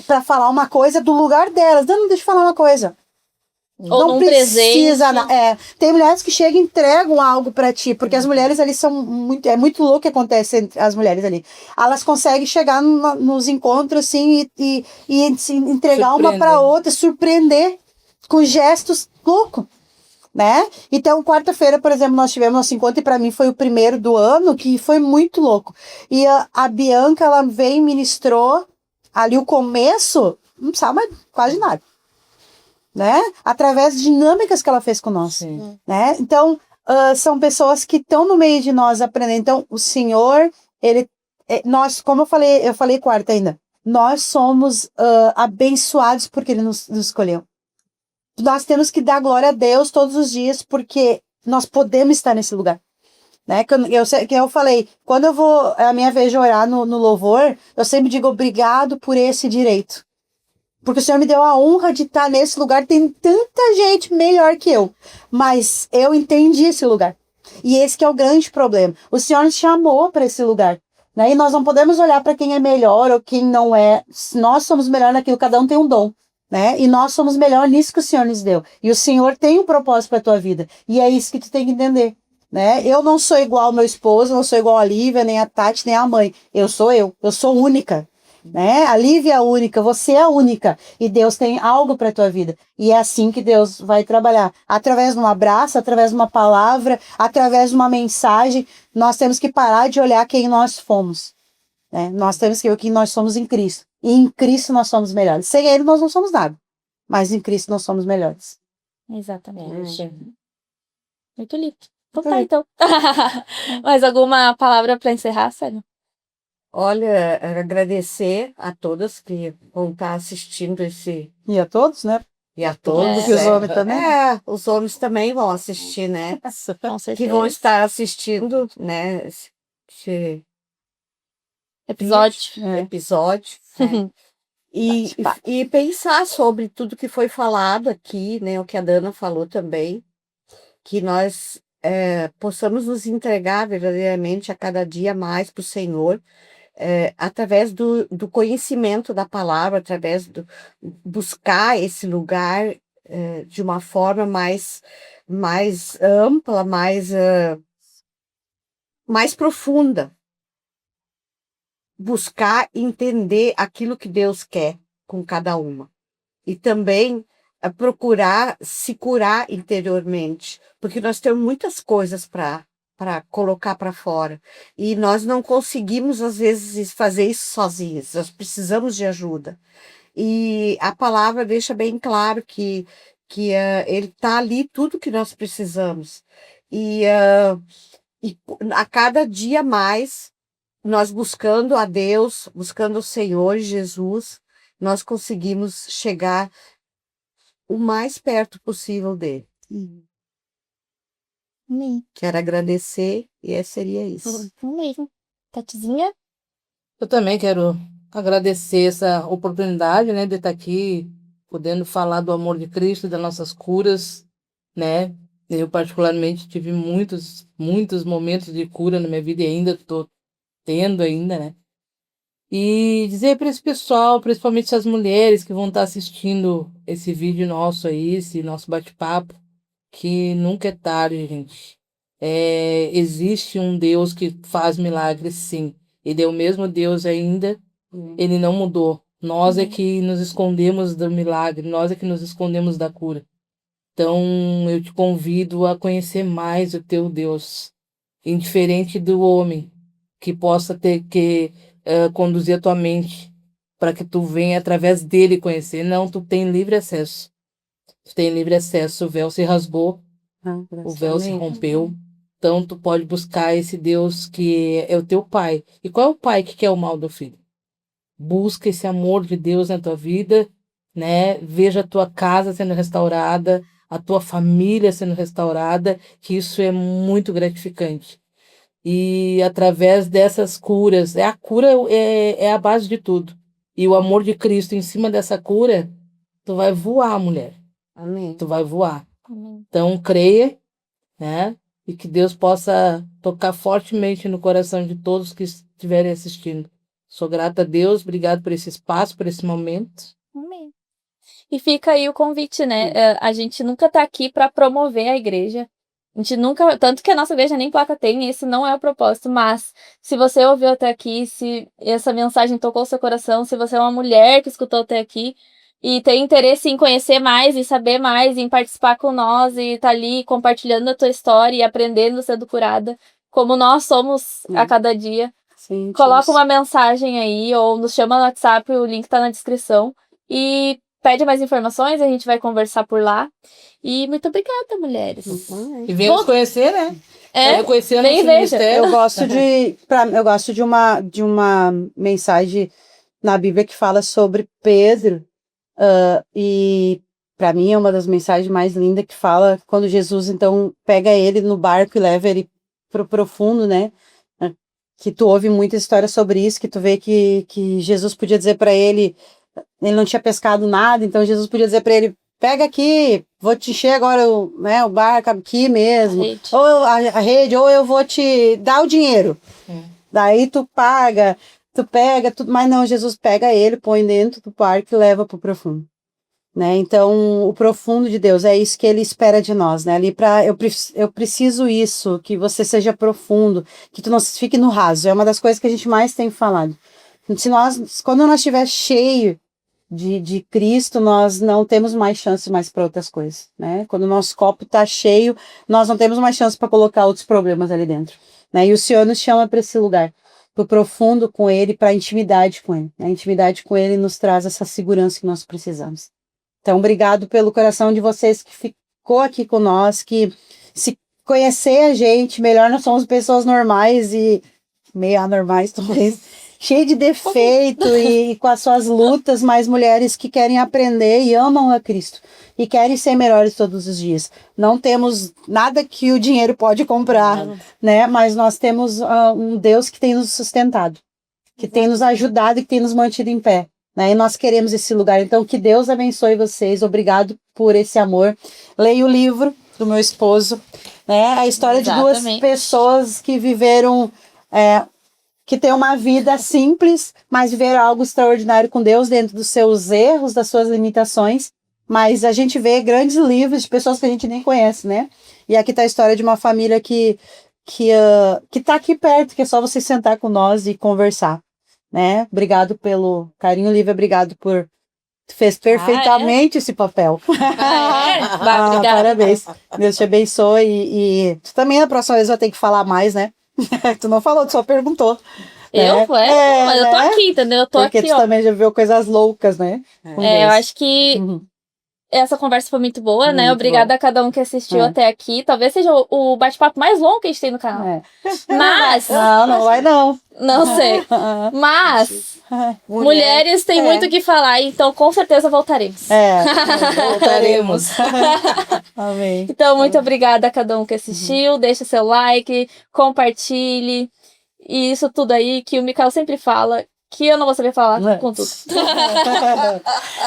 para falar uma coisa do lugar delas. Não, deixa eu falar uma coisa. Ou não num precisa. presente. Tem mulheres que chegam e entregam algo pra ti, porque as mulheres ali são muito. É muito louco o que acontece entre as mulheres ali. Elas conseguem chegar nos encontros assim e assim, entregar uma pra Surpreender. outra, surpreender com gestos loucos. Né? Então, quarta-feira, por exemplo, nós tivemos nosso encontro e para mim foi o primeiro do ano, que foi muito louco. E a Bianca, ela veio e ministrou ali o começo, não sabe mais quase nada, né? Através de dinâmicas que ela fez com nós, Sim. né? Então, são pessoas que estão no meio de nós aprendendo. Então, o Senhor, nós, como eu falei quarta ainda, nós somos abençoados porque Ele nos escolheu. Nós temos que dar glória a Deus todos os dias, porque nós podemos estar nesse lugar. Né? Que eu falei, quando é a minha vez de orar no louvor, eu sempre digo obrigado por esse direito. Porque o Senhor me deu a honra de estar nesse lugar. Tem tanta gente melhor que eu, mas eu entendi esse lugar. E esse que é o grande problema. O Senhor nos chamou para esse lugar. Né? E nós não podemos olhar para quem é melhor ou quem não é. Nós somos melhor naquilo, cada um tem um dom. Né? E nós somos melhor nisso que o Senhor nos deu. E o Senhor tem um propósito para a tua vida. E é isso que tu tem que entender. Né? Eu não sou igual ao meu esposo, não sou igual a Lívia, nem a Tati, nem a mãe. Eu sou única. Né? A Lívia é única, você é única. E Deus tem algo para a tua vida. E é assim que Deus vai trabalhar. Através de um abraço, através de uma palavra, através de uma mensagem. Nós temos que parar de olhar quem nós fomos. Né? Nós temos que ver quem nós somos em Cristo. E em Cristo nós somos melhores. Sem Ele nós não somos nada. Mas em Cristo nós somos melhores. Exatamente. Muito lindo. Então Muito tá, lindo. então. Mais alguma palavra para encerrar, Sérgio? Olha, agradecer a todas que vão estar assistindo esse. E a todos, né? E a todos. E os homens também. Os homens também vão assistir, né? Com Que certeza. vão estar assistindo, né? Esse Episódio. episódio. Né? E pensar sobre tudo que foi falado aqui, né? O que a Dana falou também, que nós possamos nos entregar verdadeiramente a cada dia mais para o Senhor, através do conhecimento da palavra, através do buscar esse lugar de uma forma mais ampla, mais profunda. Buscar entender aquilo que Deus quer com cada uma. E também procurar se curar interiormente, porque nós temos muitas coisas para colocar para fora. E nós não conseguimos, às vezes, fazer isso sozinhos. Nós precisamos de ajuda. E a palavra deixa bem claro que ele está ali tudo que nós precisamos. E a cada dia mais, nós buscando a Deus, buscando o Senhor Jesus, nós conseguimos chegar o mais perto possível dele. Quero agradecer e seria isso. Mesmo. Tatizinha? Eu também quero agradecer essa oportunidade, né, de estar aqui, podendo falar do amor de Cristo, das nossas curas, né? Eu particularmente tive muitos momentos de cura na minha vida e ainda estou tendo ainda, né? E dizer para esse pessoal, principalmente essas mulheres que vão estar assistindo esse vídeo nosso aí, esse nosso bate-papo, que nunca é tarde, gente. Existe um Deus que faz milagres, sim. Ele é o mesmo Deus ainda, ele não mudou. Nós é que nos escondemos do milagre, nós é que nos escondemos da cura. Então, eu te convido a conhecer mais o teu Deus, indiferente do homem, que possa ter que conduzir a tua mente para que tu venha através dele conhecer. Não, tu tem livre acesso. Tu tem livre acesso, o véu se rasgou, o véu se rompeu. Então, tu pode buscar esse Deus que é o teu pai. E qual é o pai que quer o mal do filho? Busca esse amor de Deus na tua vida, né? Veja a tua casa sendo restaurada, a tua família sendo restaurada, que isso é muito gratificante. E através dessas curas, a cura é a base de tudo. E o amor de Cristo em cima dessa cura, tu vai voar, mulher. Amém. Tu vai voar. Amém. Então, creia, né? E que Deus possa tocar fortemente no coração de todos que estiverem assistindo. Sou grata a Deus, obrigado por esse espaço, por esse momento. Amém. E fica aí o convite, né? A gente nunca tá aqui para promover a igreja. A gente nunca, tanto que a nossa igreja nem placa tem, esse não é o propósito, mas se você ouviu até aqui, se essa mensagem tocou seu coração, se você é uma mulher que escutou até aqui e tem interesse em conhecer mais, em saber mais, em participar com nós e tá ali compartilhando a tua história e aprendendo, sendo curada, como nós somos a cada dia, Sim, coloca uma mensagem aí ou nos chama no WhatsApp, o link tá na descrição e pede mais informações, a gente vai conversar por lá. E muito obrigada, mulheres. E venha nos conhecer, né? É, Conhecer vem nosso veja. ministério. Eu gosto de uma mensagem na Bíblia que fala sobre Pedro, e para mim é uma das mensagens mais lindas que fala quando Jesus então pega ele no barco e leva ele pro profundo, né? Que tu ouve muita história sobre isso, que tu vê que Jesus podia dizer para ele não tinha pescado nada, então Jesus podia dizer para ele, pega aqui, vou te encher agora o barco aqui mesmo, ou a rede, ou eu vou te dar o dinheiro. Daí tu paga, tu pega, mas não, Jesus pega ele, põe dentro do barco e leva pro profundo. Né? Então, o profundo de Deus, é isso que ele espera de nós, né? Ali eu preciso isso, que você seja profundo, que tu não fique no raso, é uma das coisas que a gente mais tem falado. Quando nós estiver cheio de Cristo, nós não temos mais chance mais para outras coisas, né? Quando o nosso copo está cheio, nós não temos mais chance para colocar outros problemas ali dentro, né? E o Senhor nos chama para esse lugar, para o profundo com Ele, para a intimidade com Ele. A intimidade com Ele nos traz essa segurança que nós precisamos. Então, obrigado pelo coração de vocês que ficou aqui com nós, que se conhecer a gente melhor, nós somos pessoas normais e meio anormais, talvez, cheio de defeito e com as suas lutas, mas mulheres que querem aprender e amam a Cristo e querem ser melhores todos os dias. Não temos nada que o dinheiro pode comprar, né? Mas nós temos um Deus que tem nos sustentado, que tem nos ajudado e que tem nos mantido em pé, né? E nós queremos esse lugar. Então, que Deus abençoe vocês. Obrigado por esse amor. Leia o livro do meu esposo, né? A história de duas pessoas que viveram... que tem uma vida simples, mas viver algo extraordinário com Deus dentro dos seus erros, das suas limitações. Mas a gente vê grandes livros de pessoas que a gente nem conhece, né? E aqui está a história de uma família que tá aqui perto, que é só você sentar com nós e conversar, né? Obrigado pelo carinho, Lívia, obrigado por... fez perfeitamente esse papel. Parabéns. Deus te abençoe e tu também na próxima vez vai ter que falar mais, né? Tu não falou, tu só perguntou. Mas eu tô aqui, entendeu? Eu tô porque aqui, tu também já viu coisas loucas, né? Eu acho que essa conversa foi muito boa, né? Obrigada a cada um que assistiu até aqui. Talvez seja o bate-papo mais longo que a gente tem no canal. Mas... Não vai não. Não sei. Mas... mulheres têm muito o que falar, então com certeza voltaremos. Voltaremos. Amém. Então, muito obrigada a cada um que assistiu. Deixa seu like, compartilhe. E isso tudo aí que o Michael sempre fala, que eu não vou saber falar com tudo.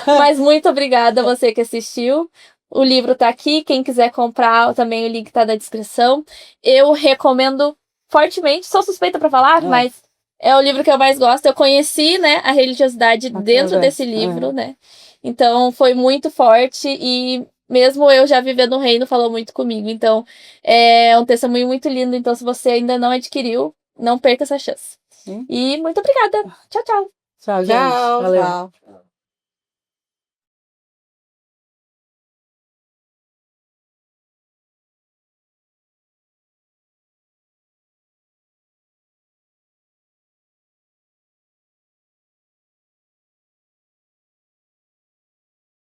Mas muito obrigada a você que assistiu. O livro tá aqui. Quem quiser comprar, também o link tá na descrição. Eu recomendo fortemente. Sou suspeita pra falar, mas é o livro que eu mais gosto. Eu conheci, né, a religiosidade dentro desse livro, né? Então, foi muito forte e mesmo eu já vivendo no reino, falou muito comigo. Então, é um testemunho muito lindo. Então, se você ainda não adquiriu, não perca essa chance. E muito obrigada. Tchau, tchau. Tchau, gente. Valeu. Tchau.